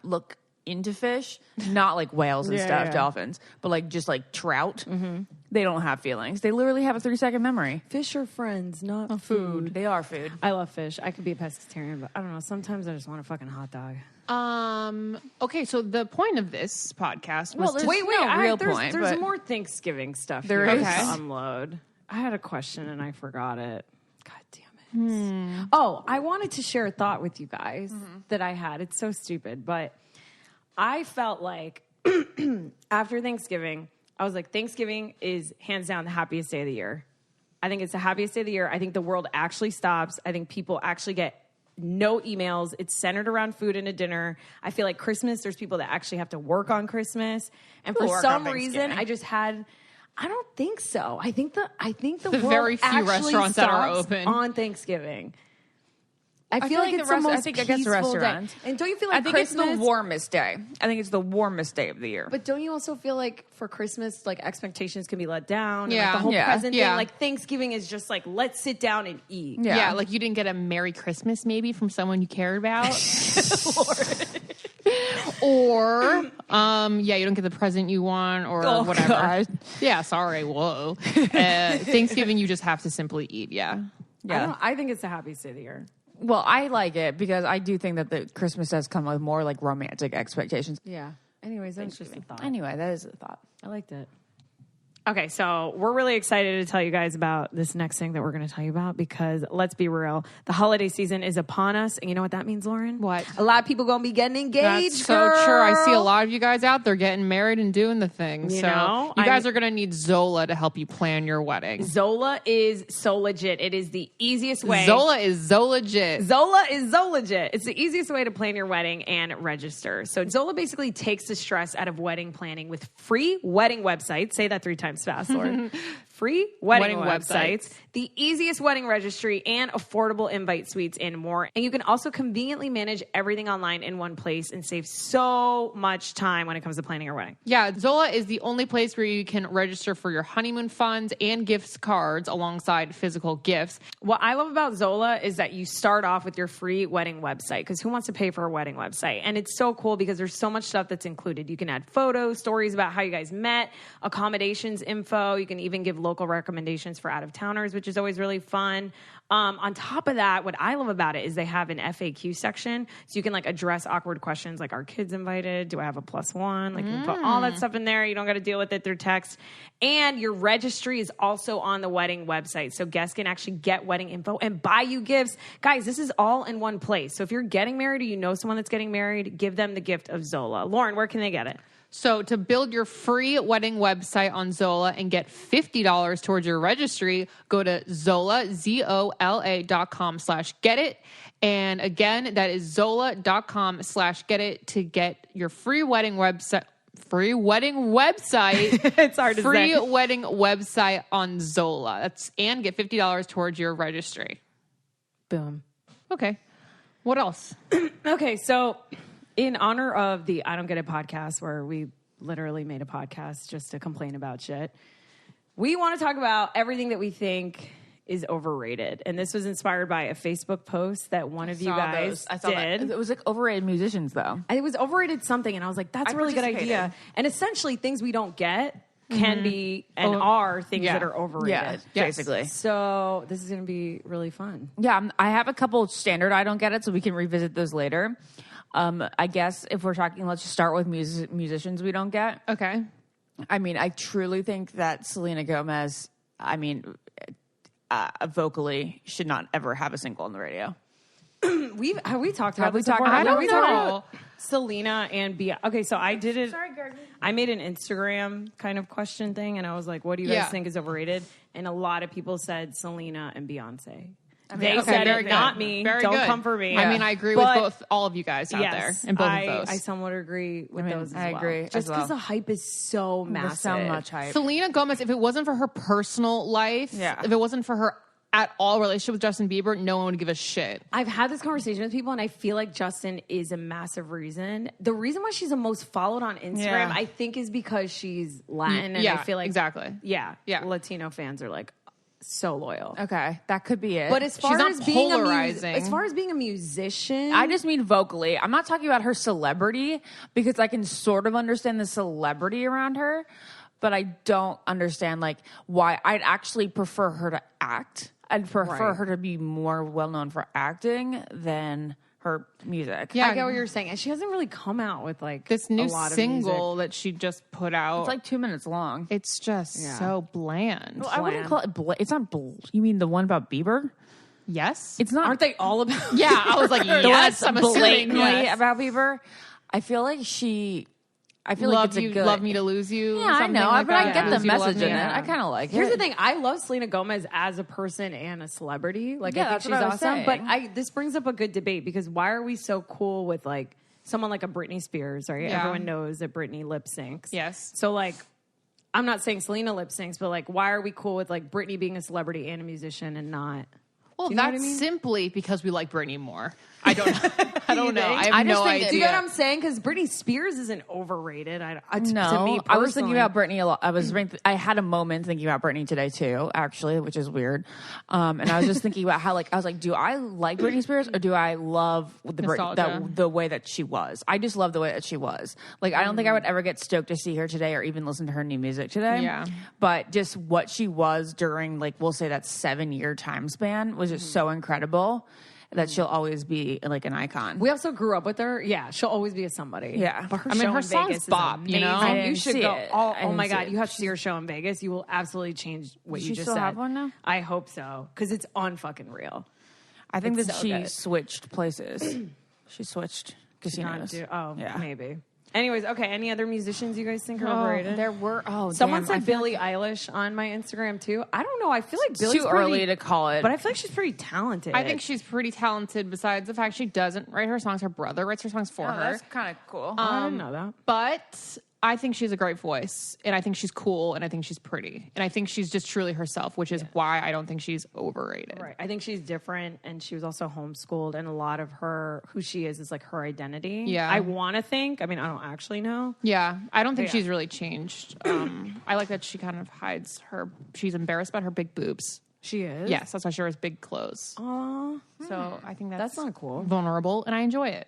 [SPEAKER 2] look into fish, not like whales and
[SPEAKER 3] Yeah,
[SPEAKER 2] stuff,
[SPEAKER 3] yeah.
[SPEAKER 2] dolphins, but like just like trout, they don't have feelings. They literally have a 3-second memory.
[SPEAKER 3] Fish are friends, not food.
[SPEAKER 2] They are food.
[SPEAKER 3] I love fish. I could be a pescatarian, but I don't know. Sometimes I just want a fucking hot dog.
[SPEAKER 4] Okay, so the point of this podcast was
[SPEAKER 2] Well, there's
[SPEAKER 4] to
[SPEAKER 2] no real
[SPEAKER 3] there's,
[SPEAKER 2] point,
[SPEAKER 3] There's
[SPEAKER 2] but-
[SPEAKER 3] more Thanksgiving stuff
[SPEAKER 2] There
[SPEAKER 3] here
[SPEAKER 2] is.
[SPEAKER 3] to unload. I had a question and I forgot it. God damn it. Oh, I wanted to share a thought with you guys that I had. It's so stupid, but I felt like after Thanksgiving, I was like, Thanksgiving is hands down the happiest day of the year. I think it's the happiest day of the year. I think the world actually stops. I think people actually get no emails. It's centered around food and a dinner. I feel like Christmas, there's people that actually have to work on Christmas. And for
[SPEAKER 2] People work
[SPEAKER 3] some
[SPEAKER 2] on
[SPEAKER 3] reason,
[SPEAKER 2] Thanksgiving.
[SPEAKER 3] I don't think so. I think the world
[SPEAKER 4] very few
[SPEAKER 3] actually
[SPEAKER 4] restaurants that are
[SPEAKER 3] stops
[SPEAKER 4] open.
[SPEAKER 3] on Thanksgiving. I feel
[SPEAKER 2] feel
[SPEAKER 3] like
[SPEAKER 2] like
[SPEAKER 3] it's
[SPEAKER 2] the
[SPEAKER 3] the most
[SPEAKER 2] I think I guess the
[SPEAKER 3] peaceful day.
[SPEAKER 2] restaurants.
[SPEAKER 3] And don't you feel like
[SPEAKER 2] I think
[SPEAKER 3] Christmas?
[SPEAKER 2] it's the warmest day. I think it's the warmest day of the year.
[SPEAKER 3] But don't you also feel like for Christmas, like expectations can be let down? And,
[SPEAKER 4] Yeah.
[SPEAKER 3] like, the whole
[SPEAKER 2] Yeah.
[SPEAKER 3] present
[SPEAKER 4] Yeah.
[SPEAKER 3] thing. Like Thanksgiving is just like, let's sit down and eat.
[SPEAKER 2] Yeah.
[SPEAKER 4] Yeah, like you didn't get a Merry Christmas maybe from someone you cared about. Or you don't get the present you want or
[SPEAKER 2] Oh,
[SPEAKER 4] whatever.
[SPEAKER 2] God.
[SPEAKER 4] Yeah, sorry, whoa. Thanksgiving you just have to simply eat, yeah.
[SPEAKER 3] I think it's the happiest day of the year.
[SPEAKER 2] Well, I like it because I do think that the Christmas does come with more like romantic expectations.
[SPEAKER 3] Yeah. Anyways, that's just a thought.
[SPEAKER 2] Anyway, that is a thought.
[SPEAKER 3] I liked it. Okay, so we're really excited to tell you guys about this next thing that we're going to tell you about because let's be real, the holiday season is upon us, and you know what that means, Lauren?
[SPEAKER 4] What?
[SPEAKER 3] A lot of people going to be getting engaged.
[SPEAKER 4] That's so true. I see a lot of you guys out there getting married and doing the thing.
[SPEAKER 3] You
[SPEAKER 4] so
[SPEAKER 3] know,
[SPEAKER 4] you guys are going to need Zola to help you plan your wedding.
[SPEAKER 3] Zola is so legit. It is the easiest way.
[SPEAKER 4] Zola is Zolegit.
[SPEAKER 3] Zola is Zolegit. It's the easiest way to plan your wedding and register. So Zola basically takes the stress out of wedding planning with free wedding websites. Say that 3 times fast, Lauren. Free wedding websites, the easiest wedding registry, and affordable invite suites and more. And you can also conveniently manage everything online in one place and save so much time when it comes to planning your wedding.
[SPEAKER 4] Yeah, Zola is the only place where you can register for your honeymoon funds and gifts cards alongside physical gifts.
[SPEAKER 3] What I love about Zola is that you start off with your free wedding website because who wants to pay for a wedding website? And it's so cool because there's so much stuff that's included. You can add photos, stories about how you guys met, accommodations info. You can even give local recommendations for out-of-towners, which is always really fun. On top of that, what I love about it is they have an FAQ section, so you can like address awkward questions like, are kids invited? Do I have a +1? Like you can put all that stuff in there. You don't got to deal with it through text. And your registry is also on the wedding website, so guests can actually get wedding info and buy you gifts. Guys, this is all in one place. So if you're getting married or you know someone that's getting married, give them the gift of Zola. Lauren, where can they get it?
[SPEAKER 4] So to build your free wedding website on Zola and get $50 towards your registry, go to Zola, ZOLA.com/get it. And again, that is Zola.com/get it to get your free wedding website. Free wedding website.
[SPEAKER 3] It's hard to say.
[SPEAKER 4] Free wedding website on Zola. And get $50 towards your registry.
[SPEAKER 3] Boom.
[SPEAKER 4] Okay. What else?
[SPEAKER 3] Okay, so in honor of the I Don't Get It podcast, where we literally made a podcast just to complain about shit, we want to talk about everything that we think is overrated. And this was inspired by a Facebook post that one of you guys did.
[SPEAKER 2] It was like overrated musicians, though.
[SPEAKER 3] It was overrated something, and I was like, that's a really good idea. And essentially, things we don't get can be and are things that are overrated.
[SPEAKER 2] Yeah, basically.
[SPEAKER 3] So this is going to be really fun.
[SPEAKER 2] Yeah, I have a couple standard I don't get it, so we can revisit those later. I guess if we're talking, let's just start with musicians we don't get.
[SPEAKER 4] Okay.
[SPEAKER 2] I mean, I truly think that Selena Gomez, vocally should not ever have a single on the radio.
[SPEAKER 3] Have we talked about this
[SPEAKER 2] talked
[SPEAKER 3] before?
[SPEAKER 2] about
[SPEAKER 4] I don't
[SPEAKER 3] We talked
[SPEAKER 4] know.
[SPEAKER 3] about Selena and Beyonce. Okay, so I did it.
[SPEAKER 2] Sorry, Gertie.
[SPEAKER 3] I made an Instagram kind of question thing, and I was like, what do you guys think is overrated? And a lot of people said Selena and Beyonce. They said it, not me.
[SPEAKER 4] Very
[SPEAKER 3] Don't
[SPEAKER 4] good.
[SPEAKER 3] come for me.
[SPEAKER 4] I mean, I agree with both all of you guys out there in both of those.
[SPEAKER 3] I somewhat agree with those as well.
[SPEAKER 2] I agree
[SPEAKER 3] Just
[SPEAKER 2] as well.
[SPEAKER 3] because the hype is so massive.
[SPEAKER 2] There's so much hype.
[SPEAKER 4] Selena Gomez, if it wasn't for her personal life, if it wasn't for her at all relationship with Justin Bieber, no one would give a shit.
[SPEAKER 3] I've had this conversation with people, and I feel like Justin is a massive reason. The reason why she's the most followed on Instagram, I think, is because she's Latin, and I feel like Latino fans are like so loyal.
[SPEAKER 2] Okay, that could be it.
[SPEAKER 3] But as far
[SPEAKER 4] not
[SPEAKER 3] as being
[SPEAKER 4] polarizing.
[SPEAKER 3] as far as being a musician,
[SPEAKER 2] I just mean vocally. I'm not talking about her celebrity because I can sort of understand the celebrity around her, but I don't understand like why. I'd actually prefer her to act. I'd prefer her to be more well known for acting than her music.
[SPEAKER 4] Yeah,
[SPEAKER 3] I get what you're saying, and she hasn't really come out with like
[SPEAKER 4] this new
[SPEAKER 3] a lot
[SPEAKER 4] single
[SPEAKER 3] of
[SPEAKER 4] that she just put out.
[SPEAKER 2] It's like 2 minutes long.
[SPEAKER 4] It's just so bland.
[SPEAKER 2] Well, I wouldn't call it. It's not. You mean the one about Bieber?
[SPEAKER 4] Yes,
[SPEAKER 2] It's not.
[SPEAKER 3] Aren't they all about?
[SPEAKER 4] Yeah, I was like,
[SPEAKER 2] the one
[SPEAKER 4] yes,
[SPEAKER 2] that's
[SPEAKER 4] I'm assuming
[SPEAKER 2] blatantly
[SPEAKER 4] yes.
[SPEAKER 2] about Bieber? I feel like I feel like it's a good.
[SPEAKER 4] Love me to lose you.
[SPEAKER 2] Yeah, I
[SPEAKER 4] something
[SPEAKER 2] know,
[SPEAKER 4] like
[SPEAKER 2] but
[SPEAKER 4] that.
[SPEAKER 2] I get the
[SPEAKER 4] Lose you to love
[SPEAKER 2] message in
[SPEAKER 4] me.
[SPEAKER 2] it. I kind of like
[SPEAKER 3] Here's
[SPEAKER 2] it.
[SPEAKER 3] the thing: I love Selena Gomez as a person and a celebrity. Like,
[SPEAKER 2] Yeah,
[SPEAKER 3] I think
[SPEAKER 2] that's
[SPEAKER 3] she's
[SPEAKER 2] what I was
[SPEAKER 3] awesome.
[SPEAKER 2] saying.
[SPEAKER 3] But this brings up a good debate because why are we so cool with like someone like a Britney Spears? Right?
[SPEAKER 4] Yeah.
[SPEAKER 3] Everyone knows that Britney lip syncs.
[SPEAKER 4] Yes.
[SPEAKER 3] So like, I'm not saying Selena lip syncs, but like, why are we cool with like Britney being a celebrity and a musician and not?
[SPEAKER 4] Well,
[SPEAKER 3] Do you know
[SPEAKER 4] that's
[SPEAKER 3] what I mean?
[SPEAKER 4] simply because we like Britney more. I don't know. I don't know. I have
[SPEAKER 2] I just
[SPEAKER 4] no
[SPEAKER 2] think that-
[SPEAKER 4] idea.
[SPEAKER 3] Do you know what I'm saying? Because Britney Spears isn't overrated.
[SPEAKER 2] No,
[SPEAKER 3] to me personally.
[SPEAKER 2] I was thinking about Britney a lot. I had a moment thinking about Britney today too, actually, which is weird. And I was just thinking about how, like, I was like, do I like Britney Spears or do I love
[SPEAKER 4] Nostalgia.
[SPEAKER 2] the way that she was? I just love the way that she was. Like, I don't think I would ever get stoked to see her today or even listen to her new music today.
[SPEAKER 4] Yeah.
[SPEAKER 2] But just what she was during, like, we'll say that 7-year time span was just so incredible. that she'll always be like an icon.
[SPEAKER 3] We also grew up with her. Yeah, she'll always be a somebody.
[SPEAKER 2] Yeah.
[SPEAKER 3] But her
[SPEAKER 4] I mean,
[SPEAKER 3] show
[SPEAKER 4] her
[SPEAKER 3] in
[SPEAKER 4] songs
[SPEAKER 3] Vegas is
[SPEAKER 4] bop, you know?
[SPEAKER 3] amazing.
[SPEAKER 2] I
[SPEAKER 3] You
[SPEAKER 2] didn't
[SPEAKER 3] should
[SPEAKER 2] see
[SPEAKER 3] go.
[SPEAKER 2] it.
[SPEAKER 3] Oh,
[SPEAKER 2] I
[SPEAKER 3] oh my
[SPEAKER 2] didn't see
[SPEAKER 3] God,
[SPEAKER 2] it.
[SPEAKER 3] you have to see her show in Vegas. You will absolutely change what
[SPEAKER 2] Does
[SPEAKER 3] you
[SPEAKER 2] she
[SPEAKER 3] just
[SPEAKER 2] still
[SPEAKER 3] said.
[SPEAKER 2] have one now?
[SPEAKER 3] I hope so, because it's unfucking real.
[SPEAKER 2] I think
[SPEAKER 3] It's
[SPEAKER 2] that
[SPEAKER 3] so
[SPEAKER 2] she
[SPEAKER 3] good.
[SPEAKER 2] switched places. She switched casinos.
[SPEAKER 3] Yeah. Maybe. Anyways, okay. Any other musicians you guys think are overrated?
[SPEAKER 2] There were.
[SPEAKER 3] Someone
[SPEAKER 2] damn, I
[SPEAKER 3] said
[SPEAKER 2] feel
[SPEAKER 3] Billie Eilish on my Instagram too. I don't know. I feel like
[SPEAKER 2] it's
[SPEAKER 3] Billie's
[SPEAKER 2] too
[SPEAKER 3] pretty,
[SPEAKER 2] early to call it.
[SPEAKER 3] but I feel like she's pretty talented.
[SPEAKER 4] I think she's pretty talented. Besides the fact she doesn't write her songs, her brother writes her songs for her.
[SPEAKER 2] that's kind of cool.
[SPEAKER 3] I didn't know that.
[SPEAKER 4] But I think she's a great voice, and I think she's cool, and I think she's pretty, and I think she's just truly herself, which is why I don't think she's overrated.
[SPEAKER 3] Right. I think she's different, and she was also homeschooled, and a lot of her, who she is like her identity.
[SPEAKER 4] Yeah.
[SPEAKER 3] I want to think. I mean, I don't actually know.
[SPEAKER 4] Yeah, I don't think
[SPEAKER 3] Yeah.
[SPEAKER 4] she's really changed. I like that she kind of hides her. She's embarrassed about her big boobs.
[SPEAKER 3] She is?
[SPEAKER 4] Yes, that's why she wears big clothes.
[SPEAKER 3] Aw.
[SPEAKER 4] So I think
[SPEAKER 3] That's not cool.
[SPEAKER 4] vulnerable, and I enjoy it.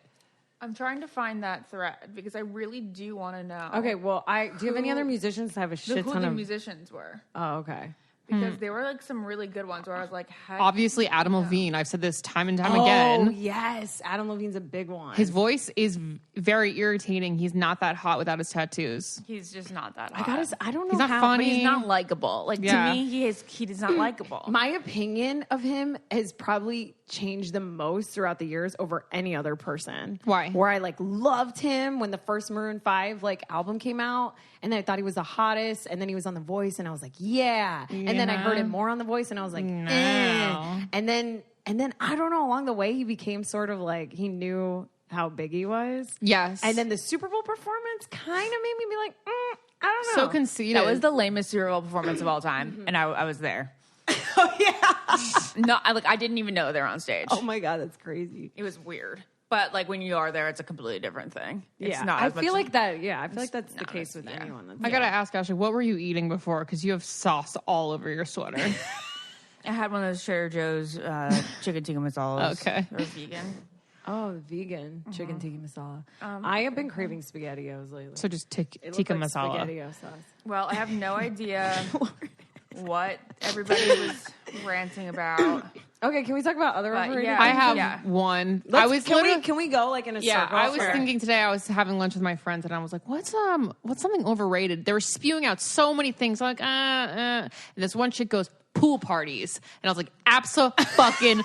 [SPEAKER 2] I'm trying to find that thread because I really do want to know.
[SPEAKER 3] Okay, well, do you have any other musicians that have a shit
[SPEAKER 2] who
[SPEAKER 3] ton
[SPEAKER 2] the
[SPEAKER 3] of...
[SPEAKER 2] musicians were.
[SPEAKER 3] Oh, okay.
[SPEAKER 2] Because there were like some really good ones where I was like,
[SPEAKER 4] Obviously, Adam Levine. I've said this time and time
[SPEAKER 3] Oh,
[SPEAKER 4] again.
[SPEAKER 3] yes. Adam Levine's a big one.
[SPEAKER 4] His voice is very irritating. He's not that hot without his tattoos.
[SPEAKER 2] he's just not that hot.
[SPEAKER 3] I don't know
[SPEAKER 4] He's not
[SPEAKER 3] how...
[SPEAKER 4] funny.
[SPEAKER 2] But he's not likable. Like
[SPEAKER 4] Yeah.
[SPEAKER 2] to me, he is not likable.
[SPEAKER 3] My opinion of him has probably changed the most throughout the years over any other person.
[SPEAKER 4] Why?
[SPEAKER 3] Where I like loved him when the first Maroon 5 like album came out, and then I thought he was the hottest, and then he was on The Voice, and I was like, yeah. And then I heard him more on The Voice, and I was like, eh. And then I don't know, along the way he became sort of like he knew how big he was.
[SPEAKER 4] Yes.
[SPEAKER 3] And then the Super Bowl performance kind of made me be like, I don't know.
[SPEAKER 4] So conceited.
[SPEAKER 2] That was the lamest Super Bowl performance of all time, and I was there.
[SPEAKER 3] Oh yeah.
[SPEAKER 2] No, I didn't even know they were on stage.
[SPEAKER 3] Oh my God, that's crazy.
[SPEAKER 2] It was weird. But like when you are there, it's a completely different thing. It's
[SPEAKER 3] Yeah,
[SPEAKER 2] not.
[SPEAKER 3] I
[SPEAKER 2] as much
[SPEAKER 3] feel like that. Yeah, I feel like that's the
[SPEAKER 2] no,
[SPEAKER 3] case with
[SPEAKER 2] yeah.
[SPEAKER 3] anyone. That's,
[SPEAKER 4] I gotta ask Ashley, what were you eating before? Because you have sauce all over your sweater.
[SPEAKER 2] I had one of those Trader Joe's chicken tikka masalas.
[SPEAKER 4] Okay.
[SPEAKER 2] They're vegan.
[SPEAKER 3] Oh, vegan chicken tikka masala. I have been craving SpaghettiOs lately.
[SPEAKER 4] So just
[SPEAKER 3] It
[SPEAKER 4] tikka
[SPEAKER 3] looked like
[SPEAKER 4] masala.
[SPEAKER 3] SpaghettiO sauce.
[SPEAKER 2] Well, I have no idea what everybody was ranting about.
[SPEAKER 3] Okay, can we talk about other
[SPEAKER 2] But,
[SPEAKER 3] overrated?
[SPEAKER 2] yeah.
[SPEAKER 4] I have
[SPEAKER 2] Yeah.
[SPEAKER 4] one.
[SPEAKER 3] Let's- can we go like in a
[SPEAKER 4] Yeah,
[SPEAKER 3] circle?
[SPEAKER 4] I was
[SPEAKER 3] Sure.
[SPEAKER 4] thinking today. I was having lunch with my friends, and I was like, "What's something overrated?" They were spewing out so many things. I'm like, And this one chick goes, "Pool parties," and I was like, "Absolutely,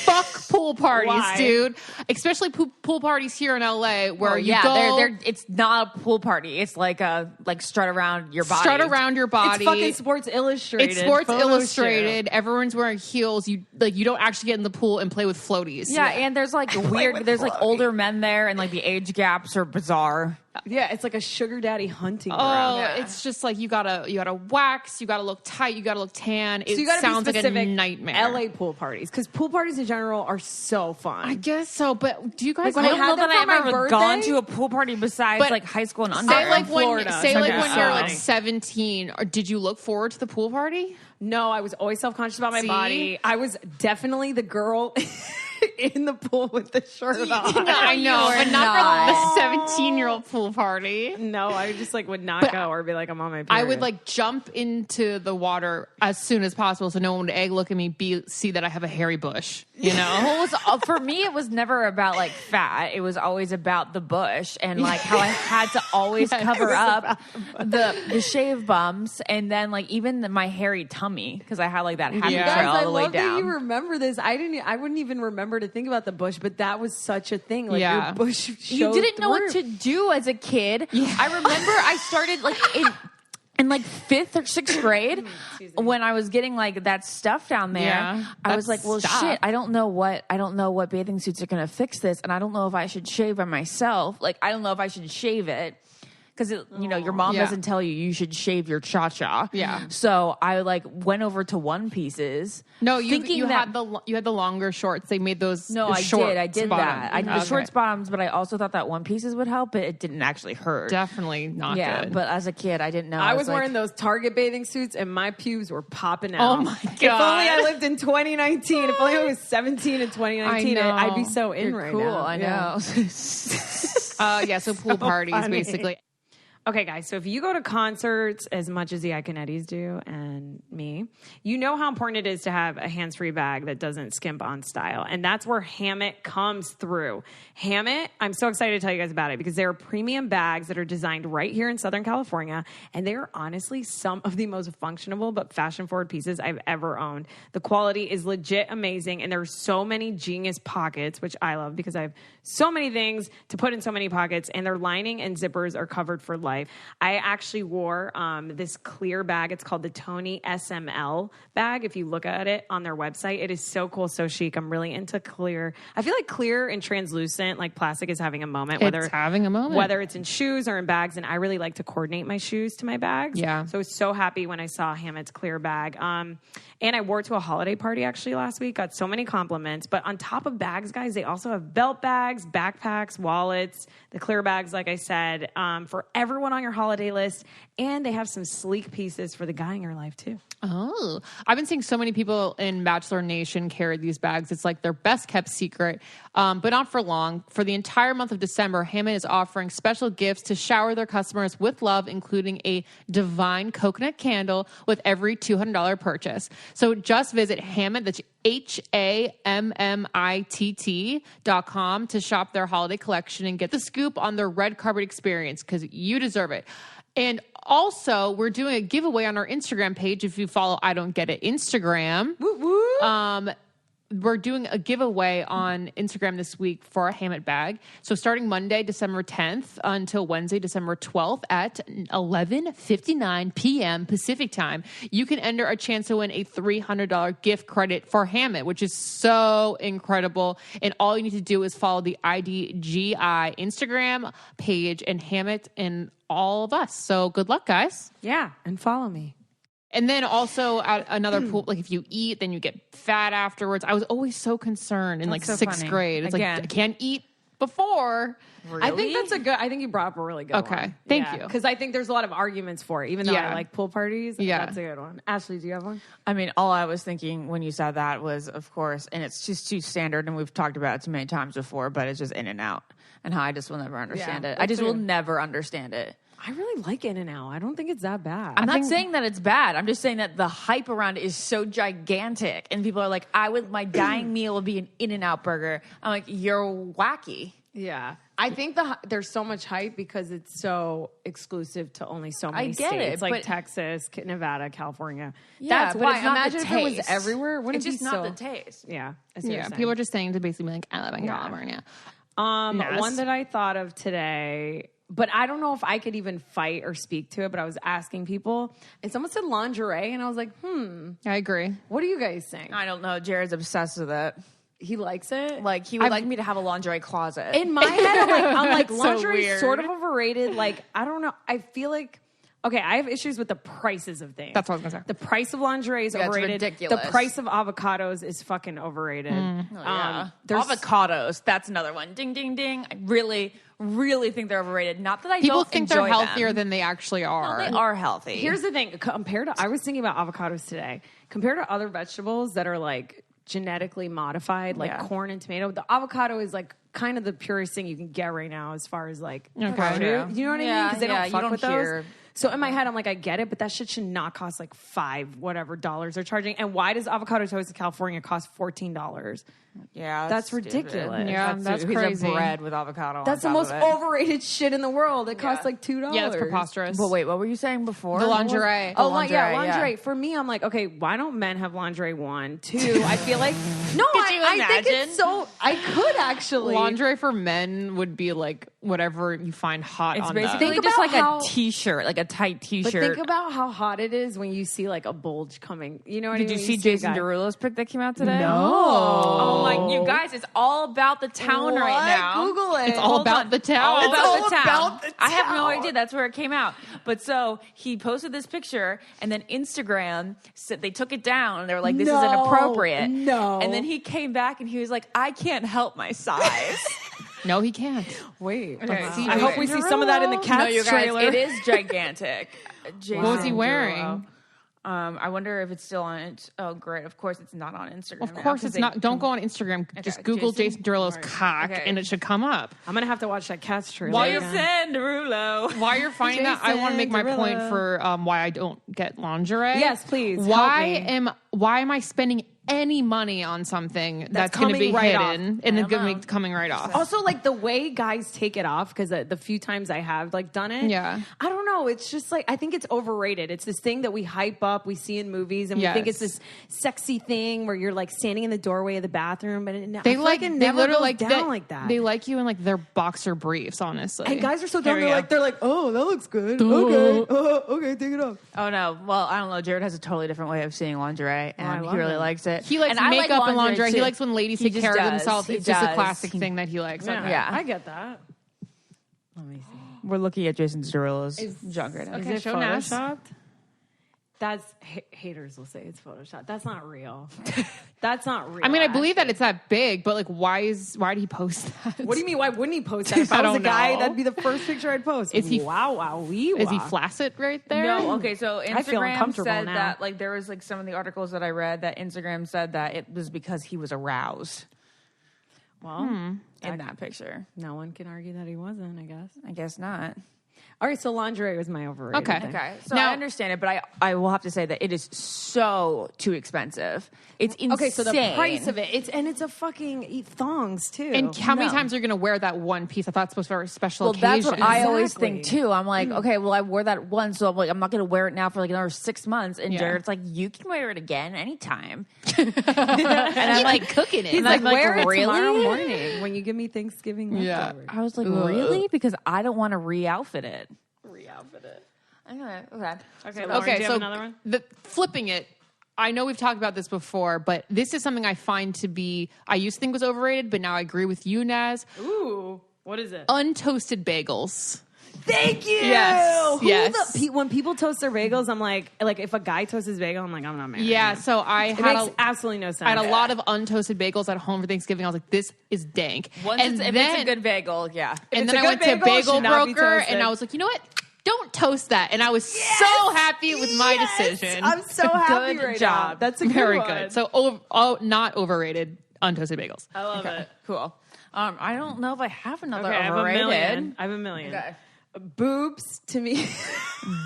[SPEAKER 4] fuck pool parties,
[SPEAKER 3] Why?
[SPEAKER 4] dude. Especially pool parties here in LA, where you
[SPEAKER 2] yeah,
[SPEAKER 4] go,
[SPEAKER 2] they're it's not a pool party. It's like a strut around your body.
[SPEAKER 4] strut around your body.
[SPEAKER 3] It's fucking Sports Illustrated.
[SPEAKER 4] It's Sports
[SPEAKER 3] photo
[SPEAKER 4] Illustrated. Everyone's wearing heels. You don't actually get in the pool and play with floaties.
[SPEAKER 2] Yeah, and there's like weird.
[SPEAKER 3] with
[SPEAKER 2] There's like
[SPEAKER 3] floaties.
[SPEAKER 2] older men there, and like the age gaps are bizarre.
[SPEAKER 3] shoot. Yeah, it's like a sugar daddy hunting
[SPEAKER 4] Oh,
[SPEAKER 3] ground.
[SPEAKER 2] Yeah.
[SPEAKER 4] it's just like you gotta wax, you gotta look tight, you gotta look tan. It
[SPEAKER 3] So you gotta
[SPEAKER 4] sounds
[SPEAKER 3] be
[SPEAKER 4] like a
[SPEAKER 3] specific.
[SPEAKER 4] nightmare.
[SPEAKER 3] LA pool parties, because pool parties in general are so fun.
[SPEAKER 4] I guess so, but do you guys
[SPEAKER 3] Like,
[SPEAKER 2] I
[SPEAKER 3] when
[SPEAKER 2] don't know
[SPEAKER 3] had
[SPEAKER 2] that
[SPEAKER 3] them
[SPEAKER 2] I've
[SPEAKER 3] for my
[SPEAKER 2] ever gone
[SPEAKER 3] birthday?
[SPEAKER 2] to a pool party besides
[SPEAKER 4] But
[SPEAKER 2] like high school and under.
[SPEAKER 4] say like when
[SPEAKER 3] Florida,
[SPEAKER 4] say
[SPEAKER 3] so
[SPEAKER 4] like
[SPEAKER 3] yeah.
[SPEAKER 4] when you're like
[SPEAKER 3] So-
[SPEAKER 4] 17, or did you look forward to the pool party?
[SPEAKER 3] No, I was always self-conscious about my
[SPEAKER 4] See?
[SPEAKER 3] body. I was definitely the girl in the pool with the shirt on.
[SPEAKER 4] I know, but not for the 17-year-old pool party.
[SPEAKER 3] No, I just like would not go or be like, I'm on my period.
[SPEAKER 4] I would like jump into the water as soon as possible so no one would egg look at me, see that I have a hairy bush. You know?
[SPEAKER 2] Well, it was, for me, it was never about like fat. It was always about the bush and like how I had to always cover up the shave bumps and then like even my hairy tummy because I had like that happy
[SPEAKER 4] Yeah.
[SPEAKER 3] Guys,
[SPEAKER 2] trail all
[SPEAKER 3] I
[SPEAKER 2] the way
[SPEAKER 3] love that
[SPEAKER 2] down.
[SPEAKER 3] you remember this. I wouldn't even remember to think about the bush, but that was such a thing. Like
[SPEAKER 4] Yeah.
[SPEAKER 3] your bush
[SPEAKER 2] You
[SPEAKER 3] showed
[SPEAKER 2] didn't know what
[SPEAKER 3] through.
[SPEAKER 2] to do as a kid. I remember I started like in like 5th or 6th grade when I was getting like that stuff down there.
[SPEAKER 4] Yeah,
[SPEAKER 2] I was
[SPEAKER 4] that's
[SPEAKER 2] like, well,
[SPEAKER 4] stuff.
[SPEAKER 2] shit, I don't know what bathing suits are going to fix this. And I don't know if I should shave by myself. Like, I don't know if I should shave it. Because your mom
[SPEAKER 4] Yeah.
[SPEAKER 2] doesn't tell you should shave your cha-cha.
[SPEAKER 4] Yeah.
[SPEAKER 2] So I like went over to One Pieces.
[SPEAKER 4] No,
[SPEAKER 2] thinking
[SPEAKER 4] you
[SPEAKER 2] that-
[SPEAKER 4] had the longer shorts. They made those.
[SPEAKER 2] No,
[SPEAKER 4] the
[SPEAKER 2] I
[SPEAKER 4] short
[SPEAKER 2] did. I did
[SPEAKER 4] bottom.
[SPEAKER 2] that. I did the
[SPEAKER 4] Okay.
[SPEAKER 2] shorts bottoms, but I also thought that One Pieces would help, but it didn't actually hurt.
[SPEAKER 4] Definitely not
[SPEAKER 2] Yeah,
[SPEAKER 4] good.
[SPEAKER 2] but as a kid, I didn't know.
[SPEAKER 3] I was
[SPEAKER 2] like,
[SPEAKER 3] wearing those Target bathing suits and my pubes were popping out.
[SPEAKER 4] Oh my
[SPEAKER 3] If
[SPEAKER 4] God.
[SPEAKER 3] only I lived in 2019. If only I was 17 in 2019,
[SPEAKER 4] I know.
[SPEAKER 3] I'd be so in
[SPEAKER 2] You're
[SPEAKER 3] right
[SPEAKER 2] cool.
[SPEAKER 3] now.
[SPEAKER 2] I
[SPEAKER 3] Yeah.
[SPEAKER 2] know.
[SPEAKER 4] Yeah, so pool parties
[SPEAKER 3] funny.
[SPEAKER 4] basically.
[SPEAKER 3] Okay, guys, so if you go to concerts as much as the Iconettis do and me, you know how important it is to have a hands-free bag that doesn't skimp on style. And that's where Hammett comes through. Hammett, I'm so excited to tell you guys about it because they're premium bags that are designed right here in Southern California. And they are honestly some of the most functional but fashion-forward pieces I've ever owned. The quality is legit amazing. And there are so many genius pockets, which I love because I have so many things to put in so many pockets. And their lining and zippers are covered for life. I actually wore this clear bag. It's called the Tony SML bag. If you look at it on their website, it is so cool, so chic. I'm really into clear. I feel like clear and translucent, like plastic, is having a moment.
[SPEAKER 4] It's having a moment.
[SPEAKER 3] Whether it's in shoes or in bags. And I really like to coordinate my shoes to my bags.
[SPEAKER 4] Yeah.
[SPEAKER 3] So I was so happy when I saw Hammett's clear bag. And I wore it to a holiday party actually last week. Got so many compliments. But on top of bags, guys, they also have belt bags, backpacks, wallets, the clear bags, like I said, for everyone on your holiday list. And they have some sleek pieces for the guy in your life too.
[SPEAKER 4] Oh, I've been seeing so many people in Bachelor Nation carry these bags. It's like their best kept secret, but not for long. For the entire month of December, Hammett is offering special gifts to shower their customers with love, including a divine coconut candle with every $200 purchase. So just visit Hammett, that's HAMMITT.com to shop their holiday collection and get the scoop on their red carpet experience because you deserve it. And also, we're doing a giveaway on our Instagram page. If you follow I Don't Get It Instagram, we're doing a giveaway on Instagram this week for a Hammett bag. So starting Monday, December 10th until Wednesday, December 12th at 11:59 p.m. Pacific time, you can enter a chance to win a $300 gift credit for Hammett, which is so incredible. And all you need to do is follow the IDGI Instagram page and Hammett and all of us. So good luck, guys.
[SPEAKER 3] Yeah, and follow me.
[SPEAKER 4] And then also at another pool, like if you eat, then you get fat afterwards. I was always so concerned in
[SPEAKER 2] That's so
[SPEAKER 4] sixth
[SPEAKER 2] funny.
[SPEAKER 4] grade. It's
[SPEAKER 2] Again.
[SPEAKER 4] like, I can't eat before.
[SPEAKER 2] Really?
[SPEAKER 3] I think that's I think you brought up a really good one.
[SPEAKER 4] Okay. Thank you.
[SPEAKER 3] Because I think there's a lot of arguments for it, even though
[SPEAKER 4] Yeah.
[SPEAKER 3] I like pool parties.
[SPEAKER 4] Yeah.
[SPEAKER 3] That's a good one. Ashley, do you have one?
[SPEAKER 2] I mean, all I was thinking when you said that was, of course, and it's just too standard, and we've talked about it too many times before, but it's just In and Out, and how I just will never understand it. I
[SPEAKER 3] that's
[SPEAKER 2] just will
[SPEAKER 3] true.
[SPEAKER 2] never understand it.
[SPEAKER 3] I really like In-N-Out. I don't think it's that bad.
[SPEAKER 2] I'm not saying that it's bad. I'm just saying that the hype around it is so gigantic, and people are like, my dying meal will be an In-N-Out burger. I'm like, you're wacky.
[SPEAKER 3] Yeah. I think there's so much hype because it's so exclusive to only so many
[SPEAKER 2] I get
[SPEAKER 3] states.
[SPEAKER 2] it,
[SPEAKER 3] Like
[SPEAKER 2] but-
[SPEAKER 3] Texas, Nevada, California.
[SPEAKER 2] Yeah,
[SPEAKER 3] That's
[SPEAKER 2] but
[SPEAKER 3] why.
[SPEAKER 2] it's not
[SPEAKER 3] Imagine
[SPEAKER 2] the
[SPEAKER 3] if it was
[SPEAKER 2] taste.
[SPEAKER 3] everywhere. Wouldn't
[SPEAKER 2] It's
[SPEAKER 3] it
[SPEAKER 2] just
[SPEAKER 3] be
[SPEAKER 2] not
[SPEAKER 3] so,
[SPEAKER 2] the taste.
[SPEAKER 3] Yeah. I see what
[SPEAKER 4] Yeah,
[SPEAKER 3] you're saying.
[SPEAKER 4] people are just saying to basically be like, I live in California. Naz?
[SPEAKER 3] One that I thought of today, but I don't know if I could even fight or speak to it, but I was asking people, and someone said lingerie, and I was like,
[SPEAKER 4] I agree.
[SPEAKER 3] what are you guys saying?
[SPEAKER 2] I don't know. Jared's obsessed with it.
[SPEAKER 3] He likes it?
[SPEAKER 2] Like, he would like me to have a lingerie closet.
[SPEAKER 3] In my head, I'm like
[SPEAKER 2] so
[SPEAKER 3] lingerie is
[SPEAKER 2] weird.
[SPEAKER 3] sort of overrated. Like, I don't know. I feel like, okay, I have issues with the prices of things.
[SPEAKER 4] That's what I was gonna say.
[SPEAKER 3] The price of lingerie is
[SPEAKER 2] Yeah, it's
[SPEAKER 3] overrated.
[SPEAKER 2] ridiculous.
[SPEAKER 3] The price of avocados is fucking overrated.
[SPEAKER 2] Yeah.
[SPEAKER 3] There's
[SPEAKER 2] Avocados. That's another one. Ding, ding, ding. I really, really think they're overrated. Not that I
[SPEAKER 4] People
[SPEAKER 2] don't
[SPEAKER 4] think
[SPEAKER 2] enjoy
[SPEAKER 4] they're healthier
[SPEAKER 2] them.
[SPEAKER 4] than they actually are.
[SPEAKER 2] They are healthy.
[SPEAKER 3] Here's the thing. I was thinking about avocados today. Compared to other vegetables that are like genetically modified, like
[SPEAKER 2] Yeah.
[SPEAKER 3] corn and tomato, the avocado is like kind of the purest thing you can get right now as far as like
[SPEAKER 4] Okay.
[SPEAKER 3] fruit. You know what I mean?
[SPEAKER 2] Yeah,
[SPEAKER 3] Because they
[SPEAKER 2] yeah,
[SPEAKER 3] don't
[SPEAKER 2] you
[SPEAKER 3] fuck
[SPEAKER 2] don't
[SPEAKER 3] with
[SPEAKER 2] hear-
[SPEAKER 3] those. So in my head, I'm like, I get it, but that shit should not cost like $5 they're charging. And why does avocado toast in California cost $14?
[SPEAKER 2] Yeah,
[SPEAKER 3] That's
[SPEAKER 2] stupid.
[SPEAKER 3] ridiculous.
[SPEAKER 4] Yeah, that's
[SPEAKER 2] Piece of
[SPEAKER 4] crazy.
[SPEAKER 2] bread with avocado.
[SPEAKER 3] That's the
[SPEAKER 2] on top
[SPEAKER 3] most
[SPEAKER 2] of it.
[SPEAKER 3] overrated shit in the world. It costs like $2.
[SPEAKER 4] Yeah, it's preposterous.
[SPEAKER 2] But wait, what were you saying before?
[SPEAKER 4] The lingerie.
[SPEAKER 3] Oh,
[SPEAKER 2] lingerie,
[SPEAKER 3] yeah,
[SPEAKER 2] yeah.
[SPEAKER 3] lingerie. For me, I'm like, okay, why don't men have lingerie? 1, 2. I feel like no.
[SPEAKER 2] Could you
[SPEAKER 3] I think
[SPEAKER 2] imagine?
[SPEAKER 3] it's so. I could actually.
[SPEAKER 4] Lingerie for men would be like whatever you find hot
[SPEAKER 2] It's
[SPEAKER 4] on
[SPEAKER 2] basically
[SPEAKER 3] Think
[SPEAKER 2] just
[SPEAKER 3] about
[SPEAKER 2] like
[SPEAKER 3] how-
[SPEAKER 2] a t-shirt, like a tight
[SPEAKER 3] But
[SPEAKER 2] t-shirt.
[SPEAKER 3] think about how hot it is when you see like a bulge coming. You know what I
[SPEAKER 2] Did
[SPEAKER 3] mean?
[SPEAKER 2] you
[SPEAKER 3] When
[SPEAKER 2] see Jason
[SPEAKER 3] a guy-
[SPEAKER 2] Derulo's pic that came out today?
[SPEAKER 3] No.
[SPEAKER 2] Oh my! You guys, it's all about the town
[SPEAKER 3] What?
[SPEAKER 2] right now.
[SPEAKER 3] Google it.
[SPEAKER 4] It's all
[SPEAKER 2] Hold
[SPEAKER 4] about
[SPEAKER 2] on.
[SPEAKER 4] the town.
[SPEAKER 2] All
[SPEAKER 3] It's
[SPEAKER 2] about,
[SPEAKER 3] all
[SPEAKER 2] the town.
[SPEAKER 3] about the
[SPEAKER 2] I have no
[SPEAKER 3] town.
[SPEAKER 2] idea. That's where it came out. But so he posted this picture, and then Instagram said they took it down, and they were like, "This is
[SPEAKER 3] No.
[SPEAKER 2] inappropriate."
[SPEAKER 3] No.
[SPEAKER 2] And then he came back, and he was like, "I can't help my size."
[SPEAKER 4] No, he can't.
[SPEAKER 3] Wait.
[SPEAKER 2] Okay,
[SPEAKER 3] let's
[SPEAKER 2] see,
[SPEAKER 3] I hope we see some of that in the
[SPEAKER 2] no,
[SPEAKER 3] Cats
[SPEAKER 2] you guys,
[SPEAKER 3] trailer.
[SPEAKER 2] it is gigantic. Jason
[SPEAKER 4] What was he
[SPEAKER 2] Derulo.
[SPEAKER 4] wearing?
[SPEAKER 2] I wonder if it's still on it. Oh, great. Of course it's not on Instagram.
[SPEAKER 4] Of course it's not. Don't go on Instagram. Just Google Jason Derulo's cock and it should come up.
[SPEAKER 3] I'm going to have to watch that Cats trailer.
[SPEAKER 4] While you're finding that, I want to make my point for why I don't get lingerie.
[SPEAKER 3] Yes, please.
[SPEAKER 4] Why am I spending any money on something that's going to be hidden and it's going to be coming right off?
[SPEAKER 3] Also, like the way guys take it off, because the few times I have like done it,
[SPEAKER 4] yeah,
[SPEAKER 3] I don't know. It's just like I think it's overrated. It's this thing that we hype up, we see in movies, and we think it's this sexy thing where you're like standing in the doorway of the bathroom, but they literally down like that.
[SPEAKER 4] They like you in like their boxer briefs, honestly.
[SPEAKER 3] And guys are so dumb. They're like, oh, that looks good. Okay, take it off.
[SPEAKER 2] Oh no. Well, I don't know. Jared has a totally different way of seeing lingerie, and he really likes it.
[SPEAKER 4] He likes makeup and lingerie. He likes when ladies take care of themselves. It's just a classic thing that he likes.
[SPEAKER 3] Yeah, I get that.
[SPEAKER 2] Let me see. We're looking at Jason Derulo's junk right now.
[SPEAKER 3] Okay,
[SPEAKER 2] Is it
[SPEAKER 3] photoshopped? That's haters will say it's photoshopped. That's not real. That's not real.
[SPEAKER 4] I mean, I believe that it's that big, but like, why did he post that?
[SPEAKER 3] What do you mean? Why wouldn't he post that? If I was a guy, that'd be the first picture I'd post.
[SPEAKER 4] Is he
[SPEAKER 3] Is
[SPEAKER 4] he flaccid right there?
[SPEAKER 2] No. Okay, so Instagram said
[SPEAKER 3] now.
[SPEAKER 2] that like there was like some of the articles that I read that Instagram said that it was because he was aroused.
[SPEAKER 3] Well,
[SPEAKER 2] in that picture,
[SPEAKER 3] no one can argue that he wasn't.
[SPEAKER 2] I guess not.
[SPEAKER 3] All right, so lingerie was my overrated.
[SPEAKER 2] Okay. So now, I understand it, but I will have to say that it is so too expensive. It's insane.
[SPEAKER 3] Okay, so the price of it, it's a fucking thongs too.
[SPEAKER 4] And how many times are you going to wear that one piece? I thought it was supposed to be a special occasion.
[SPEAKER 2] That's what I always think too. I'm like, okay, well, I wore that once, so I'm like, I'm not going to wear it now for like another 6 months. And Jared's like, you can wear it again anytime. And I'm like cooking it.
[SPEAKER 3] He's
[SPEAKER 2] like,
[SPEAKER 3] wear it
[SPEAKER 2] really?
[SPEAKER 3] Tomorrow morning when you give me Thanksgiving leftovers.
[SPEAKER 2] I was like, really? Because I don't want to re-outfit it.
[SPEAKER 3] Okay. So another one.
[SPEAKER 4] Flipping it. I know we've talked about this before, but this is something I find to be. I used to think was overrated, but now I agree with you, Naz.
[SPEAKER 3] Ooh, what is it?
[SPEAKER 4] Untoasted bagels.
[SPEAKER 3] Thank you.
[SPEAKER 4] Yes.
[SPEAKER 3] When people toast their bagels, I'm like if a guy toasts his bagel, I'm like, I'm not married.
[SPEAKER 4] Yeah. So it
[SPEAKER 3] makes absolutely no sense.
[SPEAKER 4] I had a lot of untoasted bagels at home for Thanksgiving. I was like, this is dank.
[SPEAKER 2] If it's a good bagel, yeah.
[SPEAKER 4] And then I went to Bagel Broker, and I was like, you know what? Don't toast that. And I was so happy with my decision.
[SPEAKER 3] I'm so happy right now. That's a good
[SPEAKER 4] Very
[SPEAKER 3] one.
[SPEAKER 4] good. So not overrated untoasted bagels.
[SPEAKER 3] I love it.
[SPEAKER 2] Cool. I don't know if I have another
[SPEAKER 3] Okay,
[SPEAKER 2] overrated.
[SPEAKER 3] I have a million.
[SPEAKER 2] Okay.
[SPEAKER 3] Boobs to me.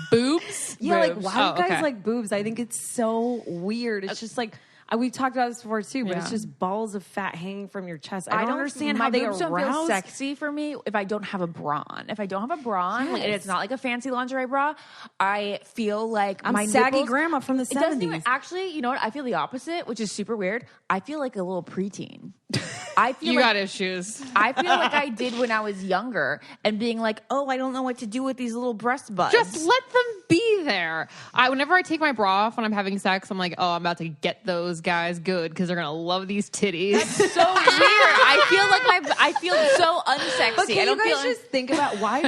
[SPEAKER 4] Boobs?
[SPEAKER 3] Yeah, like
[SPEAKER 4] Boobs.
[SPEAKER 3] why do guys like boobs? I think it's so weird. It's just like we've talked about this before too, but it's just balls of fat hanging from your chest. I don't understand how they
[SPEAKER 2] boobs
[SPEAKER 3] arouse.
[SPEAKER 2] don't feel sexy for me if I don't have a bra on. If I don't have a bra on, like, and it's not like a fancy lingerie bra, I feel like
[SPEAKER 3] I'm
[SPEAKER 2] my
[SPEAKER 3] saggy
[SPEAKER 2] nipples,
[SPEAKER 3] grandma from the 70s.
[SPEAKER 2] It doesn't even actually. You know what? I feel the opposite, which is super weird. I feel like a little preteen. I feel
[SPEAKER 4] you
[SPEAKER 2] like,
[SPEAKER 4] got issues.
[SPEAKER 2] I feel like I did when I was younger, and being like, oh, I don't know what to do with these little breast buds.
[SPEAKER 4] Just let them be there. Whenever I take my bra off when I'm having sex, I'm like, oh, I'm about to get those guys good because they're gonna love these titties.
[SPEAKER 2] That's so weird. I feel so unsexy.
[SPEAKER 3] But can
[SPEAKER 2] I don't
[SPEAKER 3] you guys
[SPEAKER 2] feel
[SPEAKER 3] just think about why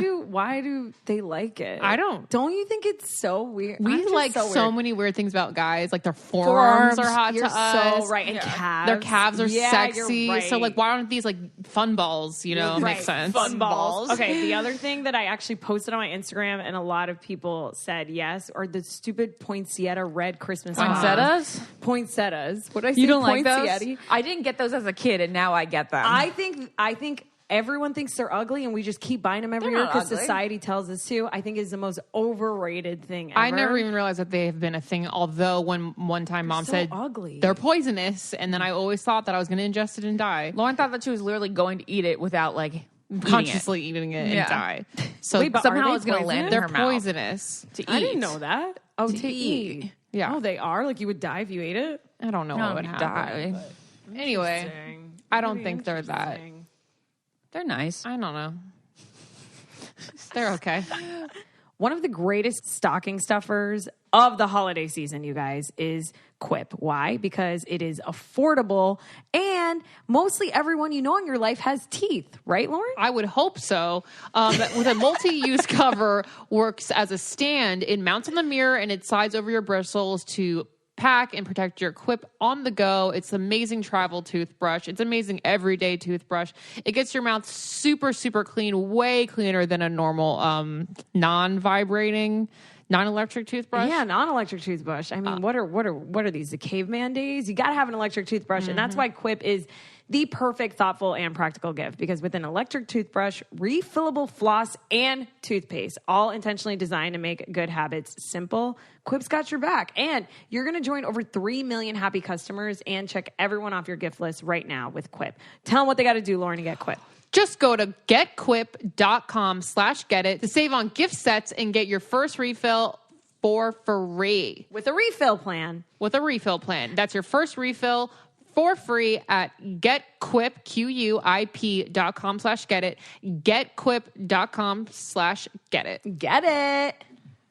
[SPEAKER 3] do they like it?
[SPEAKER 4] I don't.
[SPEAKER 3] Don't you think it's so weird?
[SPEAKER 4] We like so many weird things about guys. Like their forearms are hot
[SPEAKER 3] you're
[SPEAKER 4] to us.
[SPEAKER 3] So right, and calves.
[SPEAKER 4] Their calves are sexy.
[SPEAKER 3] You're right.
[SPEAKER 4] So like, why aren't these like fun balls? You know, makes sense.
[SPEAKER 3] Fun balls. Okay, the other thing that I actually posted on my Instagram, and a lot of people said yes, are the stupid poinsettia red Christmas
[SPEAKER 2] Poinsettias?
[SPEAKER 3] Poinsettias. What did I say?
[SPEAKER 2] You don't like those?
[SPEAKER 3] Poinsettia?
[SPEAKER 2] I didn't get those as a kid, and now I get them.
[SPEAKER 3] I think everyone thinks they're ugly, and we just keep buying them every year because society tells us to. I think it's the most overrated thing ever.
[SPEAKER 4] I never even realized that they have been a thing. Although one time mom said
[SPEAKER 3] ugly.
[SPEAKER 4] They're poisonous, and then I always thought that I was going to ingest it and die.
[SPEAKER 2] Lauren thought that she was literally going to eat it without like
[SPEAKER 4] consciously eating it and die. So
[SPEAKER 3] wait, but
[SPEAKER 2] somehow it's going to land in
[SPEAKER 4] They're
[SPEAKER 2] her mouth.
[SPEAKER 4] Poisonous
[SPEAKER 2] To eat.
[SPEAKER 3] I didn't know that. Oh, to eat.
[SPEAKER 4] Yeah.
[SPEAKER 3] Oh, they are? Like you would die if you ate it?
[SPEAKER 4] I don't know what would happen. Anyway, I don't think they're that.
[SPEAKER 2] They're nice.
[SPEAKER 4] I don't know. They're okay.
[SPEAKER 3] One of the greatest stocking stuffers of the holiday season, you guys, is Quip. Why? Because it is affordable and mostly everyone you know in your life has teeth, right, Lauren?
[SPEAKER 4] I would hope so. With a multi-use cover, works as a stand. It mounts on the mirror and it slides over your bristles to pack and protect your Quip on the go. It's an amazing travel toothbrush. It's amazing everyday toothbrush. It gets your mouth super, super clean, way cleaner than a normal non-vibrating Non-electric toothbrush?
[SPEAKER 3] Yeah, non-electric toothbrush. I mean, what are these? The caveman days? You got to have an electric toothbrush, and that's why Quip is the perfect, thoughtful, and practical gift. Because with an electric toothbrush, refillable floss, and toothpaste, all intentionally designed to make good habits simple, Quip's got your back. And you're going to join over 3 million happy customers and check everyone off your gift list right now with Quip. Tell them what they got to do, Lauren, to get Quip.
[SPEAKER 4] Just go to getquip.com/getit to save on gift sets and get your first refill for free.
[SPEAKER 3] With a refill plan.
[SPEAKER 4] That's your first refill for free at getquip, QUIP.com/getit, getquip.com/getit.
[SPEAKER 3] Get it.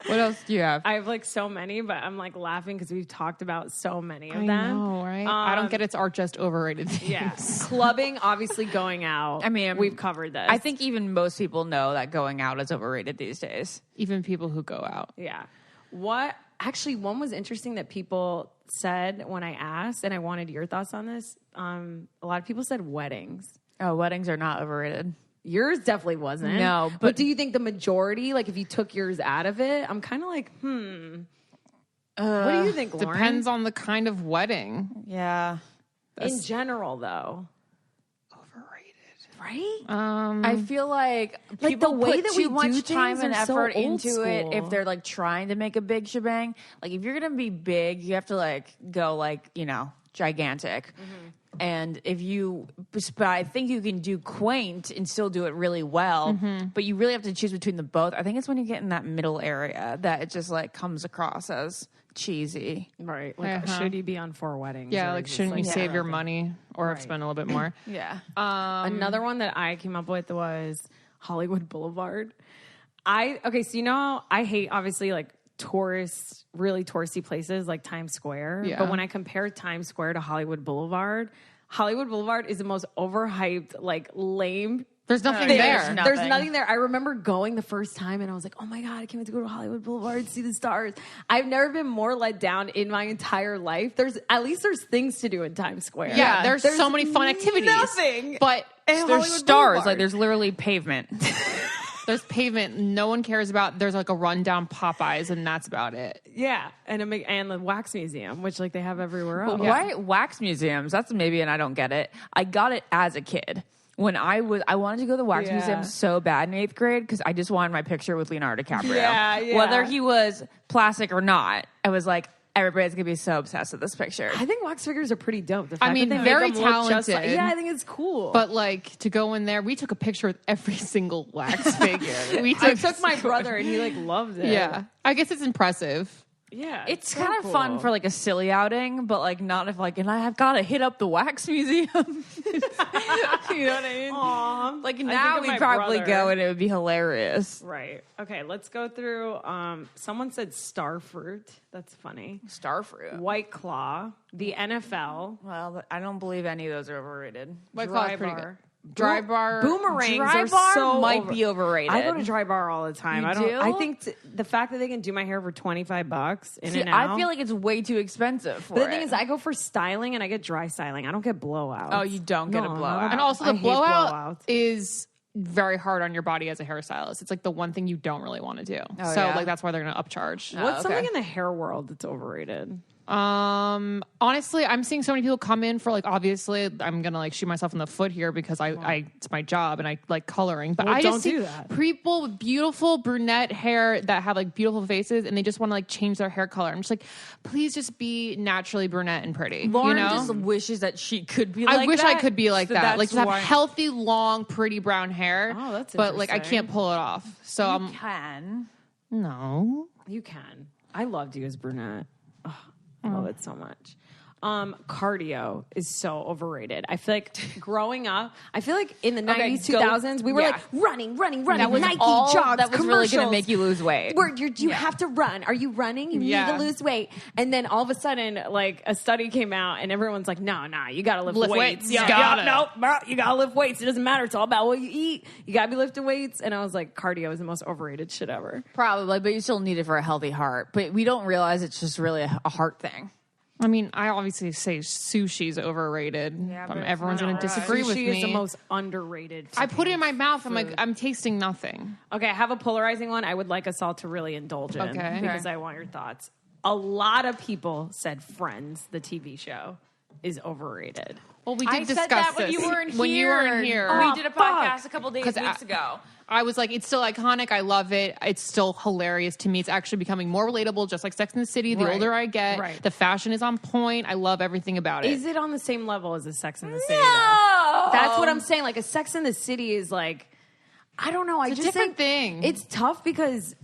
[SPEAKER 2] What else do you have?
[SPEAKER 3] I have like so many, but I'm like laughing because we've talked about so many of them.
[SPEAKER 4] I know, right? I don't get it's just overrated things.
[SPEAKER 3] Yeah. Clubbing, obviously going out.
[SPEAKER 2] I mean,
[SPEAKER 3] we've covered this.
[SPEAKER 2] I think even most people know that going out is overrated these days.
[SPEAKER 4] Even people who go out.
[SPEAKER 3] Yeah. What actually one was interesting that people said when I asked, and I wanted your thoughts on this. A lot of people said weddings.
[SPEAKER 2] Oh, weddings are not overrated.
[SPEAKER 3] Yours definitely wasn't.
[SPEAKER 2] No,
[SPEAKER 3] but do you think the majority, like if you took yours out of it, I'm kind of like, what do you think, Lauren?
[SPEAKER 4] Depends on the kind of wedding.
[SPEAKER 2] Yeah.
[SPEAKER 3] In general, though. Right?
[SPEAKER 2] I feel like people
[SPEAKER 3] the way
[SPEAKER 2] put
[SPEAKER 3] that
[SPEAKER 2] too
[SPEAKER 3] we
[SPEAKER 2] much
[SPEAKER 3] do
[SPEAKER 2] time
[SPEAKER 3] things
[SPEAKER 2] and
[SPEAKER 3] are so
[SPEAKER 2] effort
[SPEAKER 3] old
[SPEAKER 2] into it
[SPEAKER 3] school.
[SPEAKER 2] if they're like trying to make a big shebang. Like if you're gonna be big, you have to like go like, you know, gigantic. And if you, but I think you can do quaint and still do it really well. But you really have to choose between the both. I think it's when you get in that middle area that it just like comes across as cheesy.
[SPEAKER 3] Right. Like, should you be on 4 weddings?
[SPEAKER 4] Yeah,
[SPEAKER 3] or
[SPEAKER 4] like
[SPEAKER 3] is this,
[SPEAKER 4] shouldn't you
[SPEAKER 3] like,
[SPEAKER 4] save your money or
[SPEAKER 3] Right.
[SPEAKER 4] spend a little bit more?
[SPEAKER 2] Yeah.
[SPEAKER 3] Another one that I came up with was Hollywood Boulevard. So you know how I hate obviously like really touristy places like Times Square.
[SPEAKER 4] Yeah.
[SPEAKER 3] But when I compare Times Square to Hollywood Boulevard is the most overhyped, like lame.
[SPEAKER 4] There's nothing
[SPEAKER 2] There's
[SPEAKER 4] there.
[SPEAKER 2] nothing.
[SPEAKER 3] There's nothing there. I remember going the first time and I was like, oh my God, I can't wait to go to Hollywood Boulevard and see the stars. I've never been more let down in my entire life. There's things to do in Times Square.
[SPEAKER 4] Yeah, there's so many fun activities.
[SPEAKER 3] Nothing.
[SPEAKER 4] But
[SPEAKER 2] There's
[SPEAKER 3] Hollywood
[SPEAKER 2] stars.
[SPEAKER 3] Boulevard.
[SPEAKER 2] Like there's literally pavement.
[SPEAKER 4] there's pavement no one cares about. There's like a rundown Popeyes and that's about it.
[SPEAKER 3] Yeah, and the wax museum, which like they have everywhere else.
[SPEAKER 2] Why wax museums? That's maybe, and I don't get it. I got it as a kid. When I wanted to go to the wax museum so bad in 8th grade because I just wanted my picture with Leonardo DiCaprio.
[SPEAKER 3] Yeah.
[SPEAKER 2] Whether he was plastic or not, I was like, everybody's gonna be so obsessed with this picture.
[SPEAKER 3] I think wax figures are pretty dope. The fact
[SPEAKER 4] I mean,
[SPEAKER 3] that they
[SPEAKER 4] very
[SPEAKER 3] make them look just
[SPEAKER 4] talented.
[SPEAKER 3] yeah, I think it's cool.
[SPEAKER 4] But like to go in there, we took a picture with every single wax figure.
[SPEAKER 3] I took my brother and he like loved it.
[SPEAKER 4] Yeah, I guess it's impressive.
[SPEAKER 3] Yeah,
[SPEAKER 2] It's
[SPEAKER 3] so
[SPEAKER 2] kind of fun
[SPEAKER 3] cool.
[SPEAKER 2] for like a silly outing, but like not if like, and I have got to hit up the wax museum. You know what I mean?
[SPEAKER 3] Aw.
[SPEAKER 2] Like
[SPEAKER 3] I
[SPEAKER 2] now
[SPEAKER 3] think of
[SPEAKER 2] we'd
[SPEAKER 3] my
[SPEAKER 2] probably
[SPEAKER 3] brother.
[SPEAKER 2] go and it would be hilarious.
[SPEAKER 3] Right. Okay, let's go through. Someone said Starfruit. That's funny.
[SPEAKER 2] Starfruit.
[SPEAKER 3] White Claw, the NFL,
[SPEAKER 2] Well, I don't believe any of those are overrated.
[SPEAKER 4] White Claw is
[SPEAKER 3] Dry
[SPEAKER 4] pretty
[SPEAKER 3] Bar.
[SPEAKER 4] good. Dry Bar.
[SPEAKER 3] Boomerangs
[SPEAKER 2] Dry
[SPEAKER 3] are
[SPEAKER 2] Bar
[SPEAKER 3] so
[SPEAKER 2] might be overrated.
[SPEAKER 3] I go to Dry Bar all the time.
[SPEAKER 2] You
[SPEAKER 3] I don't.
[SPEAKER 2] do?
[SPEAKER 3] I think the fact that they can do my hair for $25 in
[SPEAKER 2] See,
[SPEAKER 3] and out.
[SPEAKER 2] I feel like it's way too expensive for
[SPEAKER 3] But the thing
[SPEAKER 2] it.
[SPEAKER 3] is, I go for styling and I get dry styling. I don't get blowouts.
[SPEAKER 2] Oh, you don't get a
[SPEAKER 3] No,
[SPEAKER 2] blowout.
[SPEAKER 4] And also
[SPEAKER 3] I
[SPEAKER 4] the
[SPEAKER 3] hate
[SPEAKER 4] blowout
[SPEAKER 3] blowouts.
[SPEAKER 4] is very hard on your body as a hairstylist. It's like the one thing you don't really want to do.
[SPEAKER 2] Oh,
[SPEAKER 4] so
[SPEAKER 2] yeah?
[SPEAKER 4] like that's why they're going to upcharge.
[SPEAKER 3] What's
[SPEAKER 2] okay.
[SPEAKER 3] something in the hair world that's overrated?
[SPEAKER 4] Honestly, I'm seeing so many people come in for like, obviously I'm going to like shoot myself in the foot here because I it's my job and I like coloring, but
[SPEAKER 3] Well,
[SPEAKER 4] I
[SPEAKER 3] don't
[SPEAKER 4] just see
[SPEAKER 3] do that.
[SPEAKER 4] people with beautiful brunette hair that have like beautiful faces and they just want to like change their hair color. I'm just like, please just be naturally brunette and pretty.
[SPEAKER 2] Lauren
[SPEAKER 4] you know?
[SPEAKER 2] just wishes that she could be like
[SPEAKER 4] I wish
[SPEAKER 2] that.
[SPEAKER 4] I could be like
[SPEAKER 2] So
[SPEAKER 4] that.
[SPEAKER 2] that's
[SPEAKER 4] Like just have
[SPEAKER 2] why-
[SPEAKER 4] healthy, long, pretty brown hair.
[SPEAKER 3] Oh, that's
[SPEAKER 4] but like I
[SPEAKER 3] interesting.
[SPEAKER 4] can't pull it off. So
[SPEAKER 2] You
[SPEAKER 4] I'm
[SPEAKER 2] can.
[SPEAKER 4] no.
[SPEAKER 3] You can. I loved you as brunette. Oh, I love it so much. Cardio is so overrated. I feel like growing up, I feel like in the 90s,
[SPEAKER 2] go-
[SPEAKER 3] 2000s, we were
[SPEAKER 2] yeah.
[SPEAKER 3] like running,
[SPEAKER 2] That was
[SPEAKER 3] Nike
[SPEAKER 2] all
[SPEAKER 3] jogs,
[SPEAKER 2] that was really going to
[SPEAKER 3] commercials.
[SPEAKER 2] make you lose weight.
[SPEAKER 3] Where you have to run. Are you running? You need
[SPEAKER 4] Yeah.
[SPEAKER 3] to lose weight. And then all of a sudden, like a study came out, and everyone's like, "No, you got to lift
[SPEAKER 4] Lift
[SPEAKER 3] weights.
[SPEAKER 4] weights.
[SPEAKER 3] Yeah,
[SPEAKER 4] Gotta.
[SPEAKER 3] no, bro, you got to lift weights. It doesn't matter. It's all about what you eat. You got to be lifting weights." And I was like, "Cardio is the most overrated shit ever."
[SPEAKER 2] Probably, but you still need it for a healthy heart. But we don't realize it's just really a heart thing.
[SPEAKER 4] I mean, I obviously say sushi's overrated.
[SPEAKER 2] Yeah, but it's
[SPEAKER 4] Everyone's
[SPEAKER 2] not
[SPEAKER 4] going to
[SPEAKER 2] right.
[SPEAKER 4] disagree with
[SPEAKER 3] Sushi
[SPEAKER 4] me.
[SPEAKER 3] is the most underrated.
[SPEAKER 4] I put it in my mouth. I'm like,
[SPEAKER 3] food.
[SPEAKER 4] I'm tasting nothing.
[SPEAKER 3] Okay, I have a polarizing one. I would like us all to really indulge in
[SPEAKER 4] Okay.
[SPEAKER 3] because I want your thoughts. A lot of people said Friends, the TV show, is overrated.
[SPEAKER 4] Well, we
[SPEAKER 2] I
[SPEAKER 4] did
[SPEAKER 2] said
[SPEAKER 4] discuss
[SPEAKER 2] that when
[SPEAKER 4] this
[SPEAKER 2] you weren't
[SPEAKER 4] when you weren't
[SPEAKER 2] here.
[SPEAKER 4] here.
[SPEAKER 2] We did a podcast a couple days weeks ago.
[SPEAKER 4] I was like, it's still iconic. I love it. It's still hilarious to me. It's actually becoming more relatable, just like Sex and the City. The
[SPEAKER 3] Right.
[SPEAKER 4] older I get,
[SPEAKER 3] Right.
[SPEAKER 4] the fashion is on point. I love everything about it.
[SPEAKER 3] Is it on the same level as a Sex and the City? though?
[SPEAKER 2] No,
[SPEAKER 3] That's what I'm saying. Like a Sex and the City is like, I don't know. I
[SPEAKER 4] It's a
[SPEAKER 3] just
[SPEAKER 4] different
[SPEAKER 3] think
[SPEAKER 4] thing.
[SPEAKER 3] It's tough because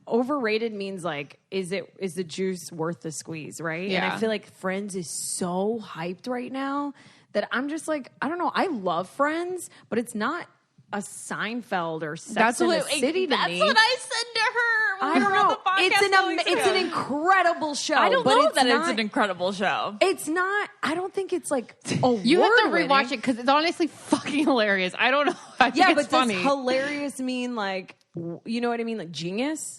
[SPEAKER 3] overrated means like, is the juice worth the squeeze, right? And
[SPEAKER 4] Yeah.
[SPEAKER 3] I feel like Friends is so hyped right now that I'm just like, I don't know. I love Friends, but it's not a Seinfeld or Sex and the City to
[SPEAKER 2] That's
[SPEAKER 3] me.
[SPEAKER 2] what I said to her.
[SPEAKER 3] I
[SPEAKER 2] when we
[SPEAKER 3] don't
[SPEAKER 2] were on
[SPEAKER 3] know.
[SPEAKER 2] the podcast
[SPEAKER 3] It's an incredible show.
[SPEAKER 2] I don't
[SPEAKER 3] but
[SPEAKER 2] know
[SPEAKER 3] it's
[SPEAKER 2] that
[SPEAKER 3] not,
[SPEAKER 2] it's an incredible show.
[SPEAKER 3] It's not. I don't think it's like
[SPEAKER 4] You have to
[SPEAKER 3] award-winning.
[SPEAKER 4] rewatch it because it's honestly fucking hilarious. I don't know. I think
[SPEAKER 3] Yeah,
[SPEAKER 4] it's
[SPEAKER 3] but
[SPEAKER 4] funny.
[SPEAKER 3] does hilarious mean like, you know what I mean? Like genius?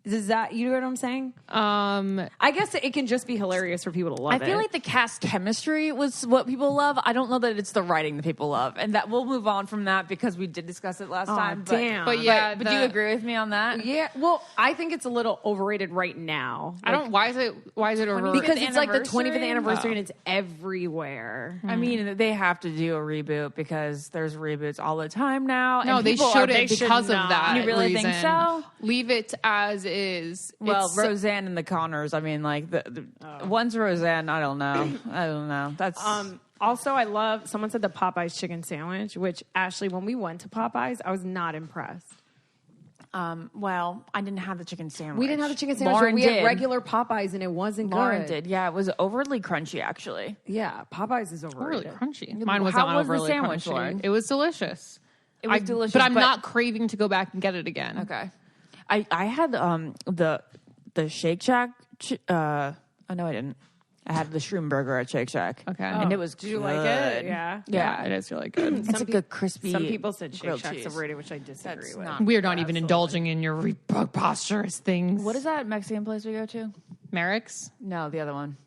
[SPEAKER 3] Is that, you know what I'm saying? I guess it can just be hilarious for people to love
[SPEAKER 2] I
[SPEAKER 3] it.
[SPEAKER 2] feel like the cast chemistry was what people love. I don't know that it's the writing that people love, and that we'll move on from that because we did discuss it last time.
[SPEAKER 3] damn.
[SPEAKER 4] But yeah,
[SPEAKER 2] but do you agree with me on that?
[SPEAKER 3] Yeah, well, I think it's a little overrated right now.
[SPEAKER 4] I don't. Why is it overrated?
[SPEAKER 3] Because it's like the 25th
[SPEAKER 2] anniversary?
[SPEAKER 3] anniversary and it's everywhere.
[SPEAKER 2] I mean, they have to do a reboot because there's reboots all the time now.
[SPEAKER 4] No,
[SPEAKER 2] and
[SPEAKER 4] they
[SPEAKER 2] people
[SPEAKER 4] showed
[SPEAKER 2] are-
[SPEAKER 4] it because of
[SPEAKER 3] not.
[SPEAKER 4] that.
[SPEAKER 2] You really think
[SPEAKER 4] reason.
[SPEAKER 2] so?
[SPEAKER 4] Leave it as is.
[SPEAKER 2] Well,
[SPEAKER 4] It's-
[SPEAKER 2] Roseanne and the Connors. I mean, like one's Roseanne. I don't know. I don't know. That's
[SPEAKER 3] Also, I love, someone said the Popeyes chicken sandwich, which Ashley, when we went to Popeyes, I was not impressed.
[SPEAKER 2] well, I didn't have the chicken sandwich.
[SPEAKER 3] We didn't have the chicken sandwich.
[SPEAKER 2] Lauren
[SPEAKER 3] we
[SPEAKER 2] did.
[SPEAKER 3] had regular Popeyes and it wasn't
[SPEAKER 2] Lauren
[SPEAKER 3] good.
[SPEAKER 2] did. Yeah, it was overly crunchy. Actually,
[SPEAKER 3] Yeah, Popeyes is
[SPEAKER 4] really
[SPEAKER 3] overrated.
[SPEAKER 4] crunchy. Mine wasn't
[SPEAKER 2] How was the
[SPEAKER 4] overly
[SPEAKER 2] sandwich,
[SPEAKER 4] crunchy.
[SPEAKER 2] Lauren?
[SPEAKER 4] It was delicious.
[SPEAKER 2] it was delicious.
[SPEAKER 4] but I'm not craving to go back and get it again.
[SPEAKER 2] Okay. I had the Shake Shack. Oh no, I didn't. I had the Shroom Burger at Shake Shack.
[SPEAKER 4] Okay.
[SPEAKER 2] and it was.
[SPEAKER 3] Did you like it?
[SPEAKER 2] good.
[SPEAKER 3] Yeah.
[SPEAKER 4] Yeah, it is really good.
[SPEAKER 2] It's a good crispy.
[SPEAKER 3] Some people said Shake
[SPEAKER 2] grilled
[SPEAKER 3] Shack's
[SPEAKER 2] cheese.
[SPEAKER 3] overrated, which I disagree
[SPEAKER 2] That's
[SPEAKER 3] with.
[SPEAKER 2] not-
[SPEAKER 4] We're not even indulging in your preposterous things.
[SPEAKER 2] What is that Mexican place we go to?
[SPEAKER 4] Merrick's?
[SPEAKER 2] No, the other one.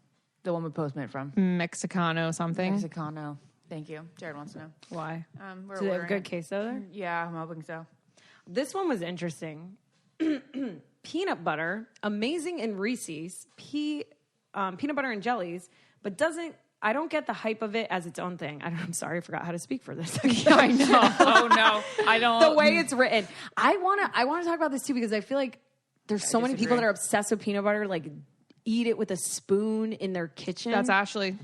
[SPEAKER 2] The one we Postmate from.
[SPEAKER 4] Mexicano something.
[SPEAKER 2] Mexicano. Thank you. Jared wants to know.
[SPEAKER 3] Why?
[SPEAKER 2] We're
[SPEAKER 3] Do they have
[SPEAKER 2] ordering
[SPEAKER 3] good
[SPEAKER 2] it.
[SPEAKER 3] queso there?
[SPEAKER 2] Yeah, I'm hoping so.
[SPEAKER 3] This one was interesting. Peanut butter, amazing in Reese's, peanut butter and jellies, but I don't get the hype of it as its own thing. I'm sorry, I forgot how to speak for this.
[SPEAKER 4] I know.
[SPEAKER 2] Oh no, I don't.
[SPEAKER 3] The way it's written. I want to talk about this too because I feel like there's so many people
[SPEAKER 2] disagree.
[SPEAKER 3] that are obsessed with peanut butter, like eat it with a spoon in their kitchen.
[SPEAKER 4] That's Ashley.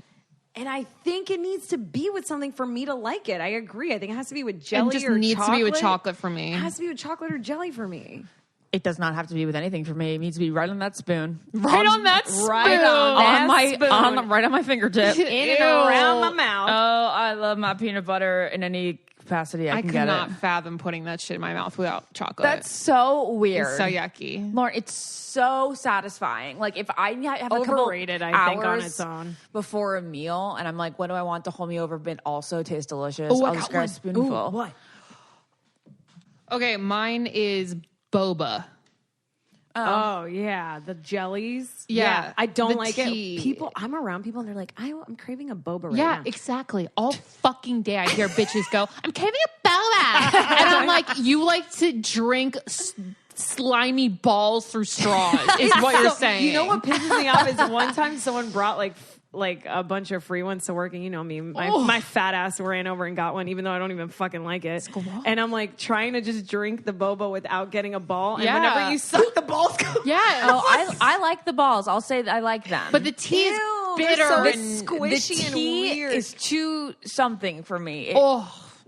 [SPEAKER 3] And I think it needs to be with something for me to like it. I agree. I think it has to be with jelly
[SPEAKER 4] It just
[SPEAKER 3] or
[SPEAKER 4] needs to be with chocolate for me.
[SPEAKER 3] It has to be with chocolate or jelly for me.
[SPEAKER 2] It does not have to be with anything for me. It needs to be right on that spoon.
[SPEAKER 4] Right on that spoon.
[SPEAKER 3] Right on that spoon.
[SPEAKER 2] right on my fingertip.
[SPEAKER 3] In and around my mouth.
[SPEAKER 2] Oh, I love my peanut butter in any capacity I
[SPEAKER 4] I
[SPEAKER 2] can
[SPEAKER 4] could
[SPEAKER 2] get
[SPEAKER 4] not
[SPEAKER 2] it.
[SPEAKER 4] fathom putting that shit in my mouth without chocolate.
[SPEAKER 2] That's so weird.
[SPEAKER 4] It's so yucky.
[SPEAKER 2] Lauren, it's so satisfying. Like if I have a
[SPEAKER 3] Overrated,
[SPEAKER 2] couple
[SPEAKER 3] I think, on
[SPEAKER 2] hours
[SPEAKER 3] its own.
[SPEAKER 2] before a meal, and I'm like, what do I want to hold me over, but also taste delicious?
[SPEAKER 4] Oh, I
[SPEAKER 2] I'll just
[SPEAKER 4] got
[SPEAKER 2] grab a
[SPEAKER 4] one.
[SPEAKER 2] spoonful.
[SPEAKER 3] Ooh, what?
[SPEAKER 4] Okay, mine is boba.
[SPEAKER 3] Oh yeah, the jellies.
[SPEAKER 4] Yeah,
[SPEAKER 3] I don't
[SPEAKER 4] the
[SPEAKER 3] like
[SPEAKER 4] tea.
[SPEAKER 3] it. I'm around people and they're like, I'm craving a boba right
[SPEAKER 4] Yeah,
[SPEAKER 3] now.
[SPEAKER 4] exactly. All fucking day I hear bitches go, I'm craving a boba. And I'm like, you like to drink slimy balls through straws is what you're saying.
[SPEAKER 3] You know what pisses me off is one time someone brought like a bunch of free ones to work, and you know me, my fat ass ran over and got one, even though I don't even fucking like it. And I'm like trying to just drink the boba without getting a ball, and
[SPEAKER 4] Yeah.
[SPEAKER 3] whenever you suck, the balls go.
[SPEAKER 4] Yeah.
[SPEAKER 2] Oh, I like the balls. I'll say that I like them.
[SPEAKER 4] But the tea is
[SPEAKER 3] Ew, they're
[SPEAKER 4] bitter
[SPEAKER 3] so
[SPEAKER 4] and
[SPEAKER 3] squishy
[SPEAKER 2] the
[SPEAKER 3] and
[SPEAKER 2] tea
[SPEAKER 3] weird.
[SPEAKER 2] is too something for me.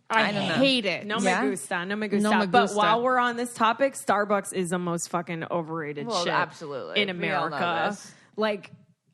[SPEAKER 4] I
[SPEAKER 2] don't know.
[SPEAKER 4] hate it.
[SPEAKER 3] No
[SPEAKER 2] Yeah?
[SPEAKER 3] me gusta, no me gusta.
[SPEAKER 4] No me
[SPEAKER 3] But
[SPEAKER 4] gusta.
[SPEAKER 3] while we're on this topic, Starbucks is the most fucking overrated
[SPEAKER 2] Well,
[SPEAKER 3] shit
[SPEAKER 2] absolutely.
[SPEAKER 3] in
[SPEAKER 2] We all know
[SPEAKER 3] America.
[SPEAKER 2] this.
[SPEAKER 3] Like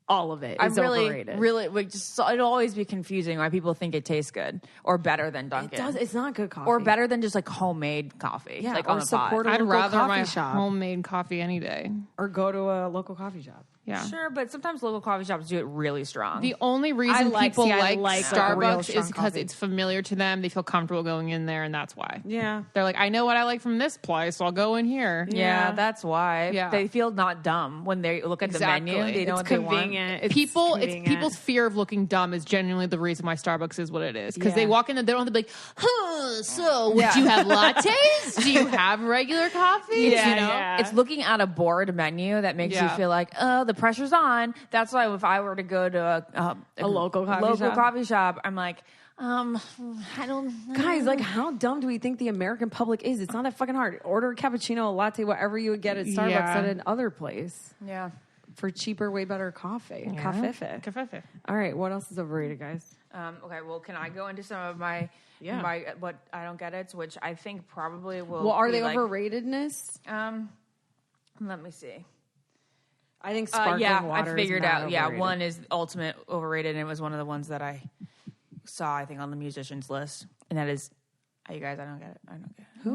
[SPEAKER 3] all of it
[SPEAKER 2] I'm
[SPEAKER 3] is
[SPEAKER 2] really,
[SPEAKER 3] overrated.
[SPEAKER 2] really, it'll always be confusing why people think it tastes good or better than
[SPEAKER 3] It
[SPEAKER 2] Dunkin'.
[SPEAKER 3] does. It's not good coffee.
[SPEAKER 2] Or better than just like homemade coffee.
[SPEAKER 3] Yeah,
[SPEAKER 2] like
[SPEAKER 3] or
[SPEAKER 2] on the pot.
[SPEAKER 3] support a
[SPEAKER 4] I'd
[SPEAKER 3] local
[SPEAKER 4] rather
[SPEAKER 3] coffee
[SPEAKER 4] my
[SPEAKER 3] shop.
[SPEAKER 4] homemade coffee any day.
[SPEAKER 3] or go to a local coffee shop.
[SPEAKER 4] Yeah.
[SPEAKER 2] Sure, but sometimes local coffee shops do it really strong.
[SPEAKER 4] The only reason people
[SPEAKER 3] I
[SPEAKER 4] like
[SPEAKER 3] like
[SPEAKER 4] Starbucks
[SPEAKER 3] real
[SPEAKER 4] is
[SPEAKER 3] strong
[SPEAKER 4] because
[SPEAKER 3] coffee.
[SPEAKER 4] it's familiar to them. They feel comfortable going in there, and that's why.
[SPEAKER 3] Yeah.
[SPEAKER 4] They're like, I know what I like from this place, so I'll go in here.
[SPEAKER 2] yeah, that's why.
[SPEAKER 4] Yeah.
[SPEAKER 2] They feel not dumb when they look at
[SPEAKER 4] Exactly.
[SPEAKER 2] the menu. They know
[SPEAKER 3] It's
[SPEAKER 2] what they want.
[SPEAKER 3] convenient. It's
[SPEAKER 4] It's
[SPEAKER 3] convenient.
[SPEAKER 4] people's fear of looking dumb is genuinely the reason why Starbucks is what it is. Because
[SPEAKER 3] Yeah.
[SPEAKER 4] they walk in and they don't have to be like, so do you have lattes? Do you have regular coffee?
[SPEAKER 3] Yeah,
[SPEAKER 4] you know?
[SPEAKER 3] yeah.
[SPEAKER 2] It's looking at a bored menu that makes you
[SPEAKER 4] Yeah.
[SPEAKER 2] feel like, oh, the pressure's on. That's why if I were to go to a
[SPEAKER 3] local coffee shop?
[SPEAKER 2] I'm like, I don't.
[SPEAKER 3] Guys, like, how dumb do we think the American public is? It's not that fucking hard. Order a cappuccino, a latte, whatever you would get at Starbucks
[SPEAKER 4] Yeah.
[SPEAKER 3] at another place
[SPEAKER 2] Yeah.
[SPEAKER 3] for cheaper, way better coffee.
[SPEAKER 4] Yeah.
[SPEAKER 3] Cafefe. All right, what else is overrated, guys?
[SPEAKER 2] Okay. Well, can I go into some of my what I don't get it, which I think probably will.
[SPEAKER 3] Well, are
[SPEAKER 2] be
[SPEAKER 3] they
[SPEAKER 2] like,
[SPEAKER 3] overratedness?
[SPEAKER 2] Let me see.
[SPEAKER 3] I think sparkling water.
[SPEAKER 2] I figured
[SPEAKER 3] is
[SPEAKER 2] out.
[SPEAKER 3] mad
[SPEAKER 2] Yeah,
[SPEAKER 3] overrated.
[SPEAKER 2] one is ultimate overrated, and it was one of the ones that I saw. I think on the musicians list, and that is, you guys. I don't get it. I don't get it.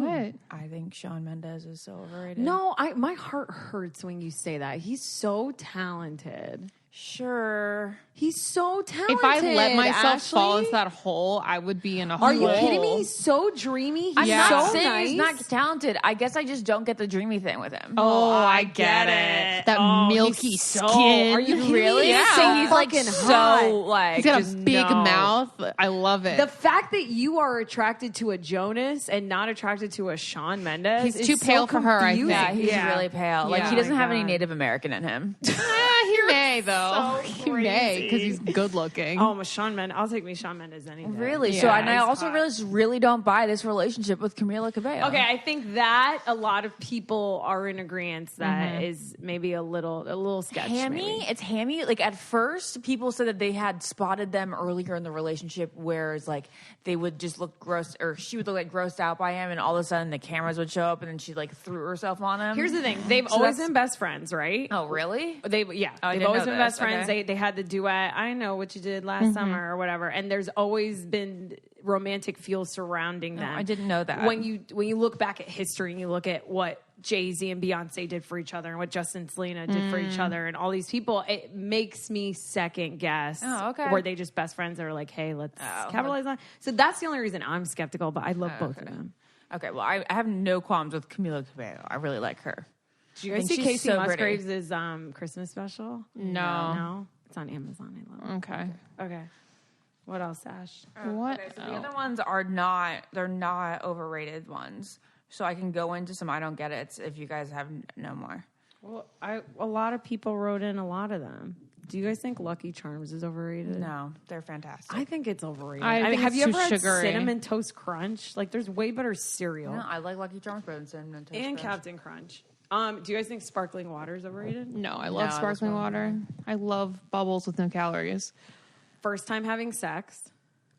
[SPEAKER 4] What?
[SPEAKER 2] I think Shawn Mendes is so overrated.
[SPEAKER 3] No, my heart hurts when you say that. He's so talented.
[SPEAKER 2] Sure.
[SPEAKER 3] He's so talented.
[SPEAKER 4] If I let myself fall
[SPEAKER 3] Ashley.
[SPEAKER 4] into that hole, I would be in a hole.
[SPEAKER 3] Are you kidding me? He's so dreamy. He's
[SPEAKER 2] I'm
[SPEAKER 4] Yeah.
[SPEAKER 2] not
[SPEAKER 3] so
[SPEAKER 2] saying
[SPEAKER 3] nice.
[SPEAKER 2] he's not talented. I guess I just don't get the dreamy thing with him.
[SPEAKER 4] Oh, I get it. That milky
[SPEAKER 3] he's
[SPEAKER 4] skin.
[SPEAKER 3] Are you kidding
[SPEAKER 2] really?
[SPEAKER 3] me?
[SPEAKER 4] Yeah.
[SPEAKER 2] So he's like
[SPEAKER 3] fucking
[SPEAKER 2] so
[SPEAKER 3] hot.
[SPEAKER 2] like
[SPEAKER 4] He's got
[SPEAKER 2] just
[SPEAKER 4] a big
[SPEAKER 2] no.
[SPEAKER 4] mouth. I love it.
[SPEAKER 3] The fact that you are attracted to a Jonas and not attracted to a Shawn Mendes
[SPEAKER 4] He's
[SPEAKER 3] is
[SPEAKER 4] too
[SPEAKER 3] so
[SPEAKER 4] pale for her, I
[SPEAKER 3] confusing.
[SPEAKER 4] think.
[SPEAKER 2] Yeah, he's really pale. Like
[SPEAKER 3] Yeah.
[SPEAKER 2] he doesn't
[SPEAKER 3] Oh my
[SPEAKER 2] have any
[SPEAKER 3] God.
[SPEAKER 2] Native American in him.
[SPEAKER 4] He may though. He may because he's good looking.
[SPEAKER 3] Oh, Shawn Mendes. I'll take me Shawn Mendes any day.
[SPEAKER 2] Really?
[SPEAKER 4] Yeah,
[SPEAKER 2] So and I
[SPEAKER 3] he's
[SPEAKER 2] also
[SPEAKER 3] hot.
[SPEAKER 2] really don't buy this relationship with Camila Cabello.
[SPEAKER 3] Okay, I think that a lot of people are in agreement that is maybe a little sketch.
[SPEAKER 2] Hammy,
[SPEAKER 3] maybe.
[SPEAKER 2] it's hammy. Like at first, people said that they had spotted them earlier in the relationship, whereas like they would just look gross, or she would look like grossed out by him, and all of a sudden the cameras would show up, and then she like threw herself on him.
[SPEAKER 3] Here's the thing: they've
[SPEAKER 2] So
[SPEAKER 3] always
[SPEAKER 2] that's-
[SPEAKER 3] been best friends, right?
[SPEAKER 2] Oh, really?
[SPEAKER 3] They've
[SPEAKER 2] I
[SPEAKER 3] they've
[SPEAKER 2] didn't
[SPEAKER 3] always
[SPEAKER 2] know
[SPEAKER 3] been
[SPEAKER 2] this.
[SPEAKER 3] best friends.
[SPEAKER 2] Okay.
[SPEAKER 3] They had the duet. I know what you did last summer or whatever, and there's always been romantic feel surrounding them.
[SPEAKER 2] I didn't know that.
[SPEAKER 3] When you look back at history and you look at what Jay-Z and Beyonce did for each other and what Justin and Selena did for each other and all these people, it makes me second guess.
[SPEAKER 2] Oh, okay.
[SPEAKER 3] Were they just best friends that are like, hey, let's
[SPEAKER 2] Oh,
[SPEAKER 3] capitalize on it? So that's the only reason I'm skeptical, but I love both of them.
[SPEAKER 2] Okay, well, I have no qualms with Camila Cabello. I really like her.
[SPEAKER 3] Did you guys
[SPEAKER 2] think
[SPEAKER 3] see
[SPEAKER 2] she's
[SPEAKER 3] Casey
[SPEAKER 2] so pretty.
[SPEAKER 3] Musgraves' Christmas special?
[SPEAKER 4] No.
[SPEAKER 3] No? It's on Amazon. I love it.
[SPEAKER 4] Okay.
[SPEAKER 3] Okay. What else, Ash?
[SPEAKER 4] What?
[SPEAKER 2] Okay, so the other ones are they're not overrated ones. So I can go into some I don't get it if you guys have no more.
[SPEAKER 3] Well, a lot of people wrote in a lot of them. Do you guys think Lucky Charms is overrated?
[SPEAKER 2] No, they're fantastic.
[SPEAKER 3] I think it's overrated.
[SPEAKER 4] I think
[SPEAKER 3] have
[SPEAKER 4] it's
[SPEAKER 3] you
[SPEAKER 4] too
[SPEAKER 3] ever had
[SPEAKER 4] sugary.
[SPEAKER 3] Cinnamon Toast Crunch? Like, there's way better cereal.
[SPEAKER 2] No, I like Lucky Charms better than Cinnamon Toast
[SPEAKER 3] And
[SPEAKER 2] Crunch.
[SPEAKER 3] Captain Crunch. Do you guys think sparkling water is overrated?
[SPEAKER 4] No, I love
[SPEAKER 2] No, I love
[SPEAKER 4] sparkling
[SPEAKER 2] sparkling
[SPEAKER 4] water. I love bubbles with no calories.
[SPEAKER 3] First time having sex?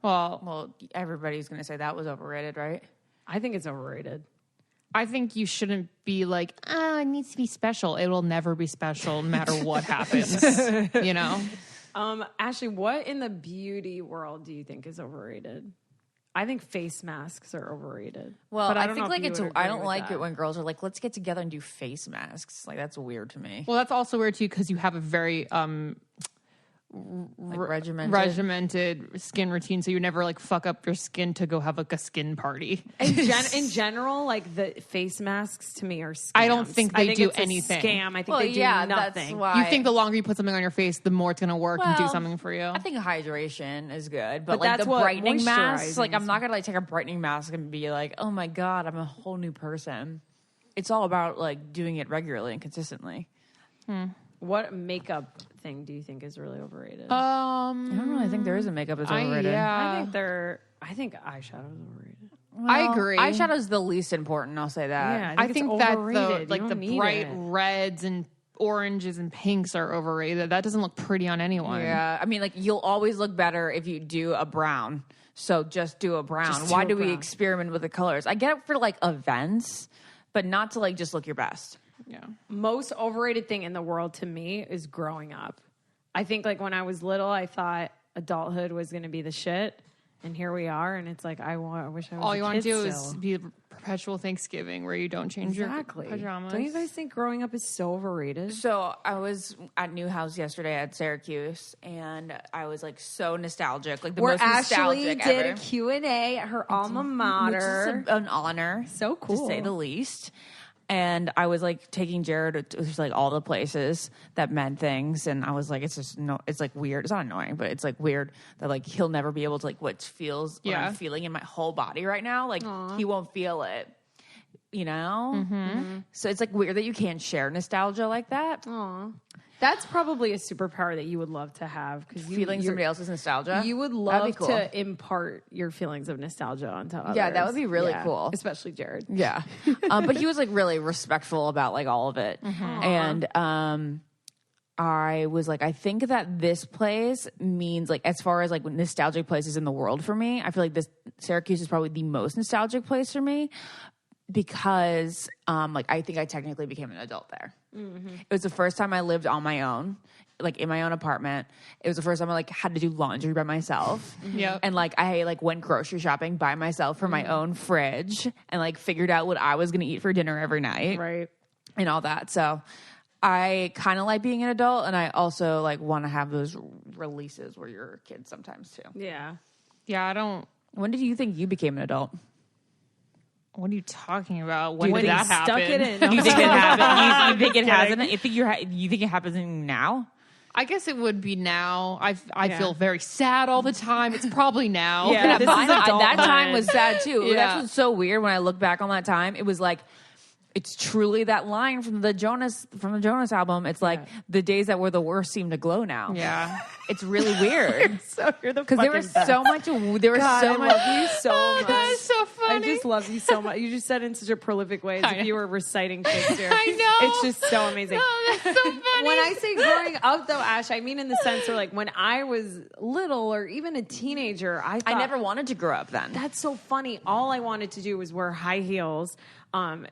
[SPEAKER 2] Well, everybody's going to say that was overrated, right?
[SPEAKER 3] I think it's overrated.
[SPEAKER 4] I think you shouldn't be like, oh, it needs to be special. It will never be special no matter what happens. You know?
[SPEAKER 3] Ashley, what in the beauty world do you think is overrated? I think face masks are overrated.
[SPEAKER 2] Well,
[SPEAKER 3] But
[SPEAKER 2] I
[SPEAKER 3] don't
[SPEAKER 2] think
[SPEAKER 3] know
[SPEAKER 2] like
[SPEAKER 3] if you
[SPEAKER 2] it's.
[SPEAKER 3] would
[SPEAKER 2] I
[SPEAKER 3] agree
[SPEAKER 2] don't
[SPEAKER 3] with
[SPEAKER 2] like
[SPEAKER 3] that.
[SPEAKER 2] it when girls are like, "Let's get together and do face masks." Like that's weird to me.
[SPEAKER 4] Well, that's also weird too because you have a very
[SPEAKER 2] Like regimented.
[SPEAKER 4] regimented skin routine, so you never like fuck up your skin to go have like a skin party.
[SPEAKER 3] In general, like the face masks to me are scams.
[SPEAKER 4] I don't think they do
[SPEAKER 3] it's a
[SPEAKER 4] anything.
[SPEAKER 3] Scam. I think
[SPEAKER 2] Well,
[SPEAKER 3] they do
[SPEAKER 2] yeah,
[SPEAKER 3] nothing.
[SPEAKER 2] that's why.
[SPEAKER 4] You think the longer you put something on your face, the more it's going to work and do
[SPEAKER 2] Well,
[SPEAKER 4] something for you.
[SPEAKER 2] I think hydration is good,
[SPEAKER 3] But
[SPEAKER 2] but like
[SPEAKER 3] that's
[SPEAKER 2] the
[SPEAKER 3] what
[SPEAKER 2] brightening mask, like
[SPEAKER 3] moisturizing
[SPEAKER 2] I'm not gonna like take a brightening mask and be like, "Oh my god, I'm a whole new person." It's all about like doing it regularly and consistently.
[SPEAKER 3] What makeup thing do you think is really overrated?
[SPEAKER 2] I don't really think there is a makeup that's overrated.
[SPEAKER 3] I think eyeshadow is overrated.
[SPEAKER 4] I agree.
[SPEAKER 2] Eyeshadow's the least important. I'll say that.
[SPEAKER 3] Yeah,
[SPEAKER 4] I
[SPEAKER 3] it's
[SPEAKER 4] think that
[SPEAKER 3] overrated. You
[SPEAKER 4] like
[SPEAKER 3] don't
[SPEAKER 4] the
[SPEAKER 3] need
[SPEAKER 4] bright
[SPEAKER 3] it.
[SPEAKER 4] reds and oranges and pinks are overrated. That doesn't look pretty on anyone.
[SPEAKER 2] Yeah, I mean, like you'll always look better if you do a brown. So just do a brown.
[SPEAKER 3] Just do
[SPEAKER 2] Why
[SPEAKER 3] a
[SPEAKER 2] do we
[SPEAKER 3] brown.
[SPEAKER 2] experiment with the colors? I get it for like events, but not to like just look your best.
[SPEAKER 4] Yeah.
[SPEAKER 3] Most overrated thing in the world to me is growing up. I think like when I was little, I thought adulthood was going to be the shit. And here we are, and it's like I wish I was.
[SPEAKER 4] All you want to do
[SPEAKER 3] still.
[SPEAKER 4] is be a perpetual Thanksgiving where you don't change your pajamas.
[SPEAKER 3] Don't you guys think growing up is so overrated?
[SPEAKER 2] So I was at Newhouse yesterday at Syracuse, and I was like so nostalgic, like the
[SPEAKER 3] Where
[SPEAKER 2] most
[SPEAKER 3] Ashley
[SPEAKER 2] nostalgic
[SPEAKER 3] did
[SPEAKER 2] ever.
[SPEAKER 3] a Q&A at her alma mater.
[SPEAKER 2] Which is an honor,
[SPEAKER 3] So cool.
[SPEAKER 2] to say the least. And I was like taking Jared to just like all the places that meant things, and I was like, it's just it's like weird. It's not annoying, but it's like weird that like he'll never be able to like what I'm feeling in my whole body right now. Like he won't feel it, you know. Mm-hmm. So it's like weird that you can't share nostalgia like that.
[SPEAKER 3] Aw. That's probably a superpower that you would love to have because
[SPEAKER 2] Feeling somebody else's nostalgia.
[SPEAKER 3] You would
[SPEAKER 2] That'd
[SPEAKER 3] love
[SPEAKER 2] be cool.
[SPEAKER 3] to impart your feelings of nostalgia onto others.
[SPEAKER 2] Yeah, that would be really cool.
[SPEAKER 3] Especially Jared.
[SPEAKER 2] Yeah. But he was like really respectful about like all of it. And I was like, I think that this place means like, as far as like nostalgic places in the world for me, I feel like this Syracuse is probably the most nostalgic place for me because like I think I technically became an adult there. It was the first time I lived on my own, like in my own apartment. It was the first time I like had to do laundry by myself.
[SPEAKER 4] Yep.
[SPEAKER 2] And like I like went grocery shopping by myself for my own fridge and like figured out what I was going to eat for dinner every night.
[SPEAKER 3] Right.
[SPEAKER 2] And all that. So I kind of like being an adult, and I also like want to have those releases where you're a kid sometimes too.
[SPEAKER 3] Yeah.
[SPEAKER 4] Yeah, I don't.
[SPEAKER 2] When did you think you became an adult?
[SPEAKER 4] What are you talking about? When
[SPEAKER 3] When
[SPEAKER 4] did
[SPEAKER 3] he
[SPEAKER 4] that happen?
[SPEAKER 3] stuck it in.
[SPEAKER 2] You think it happened? You think it hasn't? You think it happens now?
[SPEAKER 4] I guess it would be now. I
[SPEAKER 3] Yeah.
[SPEAKER 4] feel very sad all the time. It's probably now.
[SPEAKER 3] Yeah, this is adult
[SPEAKER 2] that time
[SPEAKER 3] time.
[SPEAKER 2] was sad too.
[SPEAKER 4] Yeah.
[SPEAKER 2] That's what's so weird when I look back on that time. It was like, it's truly that line from the Jonas album. It's like the days that were the worst seem to glow now.
[SPEAKER 4] Yeah.
[SPEAKER 2] It's really weird
[SPEAKER 3] So you're the
[SPEAKER 2] because there was so much. There was
[SPEAKER 3] God,
[SPEAKER 2] so
[SPEAKER 3] I
[SPEAKER 2] much.
[SPEAKER 3] love you so much.
[SPEAKER 4] That is so
[SPEAKER 3] I
[SPEAKER 4] funny.
[SPEAKER 3] just love you so much. You just said it in such a prolific way as
[SPEAKER 4] I
[SPEAKER 3] if you
[SPEAKER 4] know.
[SPEAKER 3] were reciting Shakespeare.
[SPEAKER 4] I know.
[SPEAKER 3] It's just so amazing.
[SPEAKER 4] Oh, that's so funny.
[SPEAKER 3] When I say growing up, though, Ash, I mean in the sense where, like, when I was little or even a teenager, I
[SPEAKER 2] never wanted to grow up then.
[SPEAKER 3] That's so funny. All I wanted to do was wear high heels,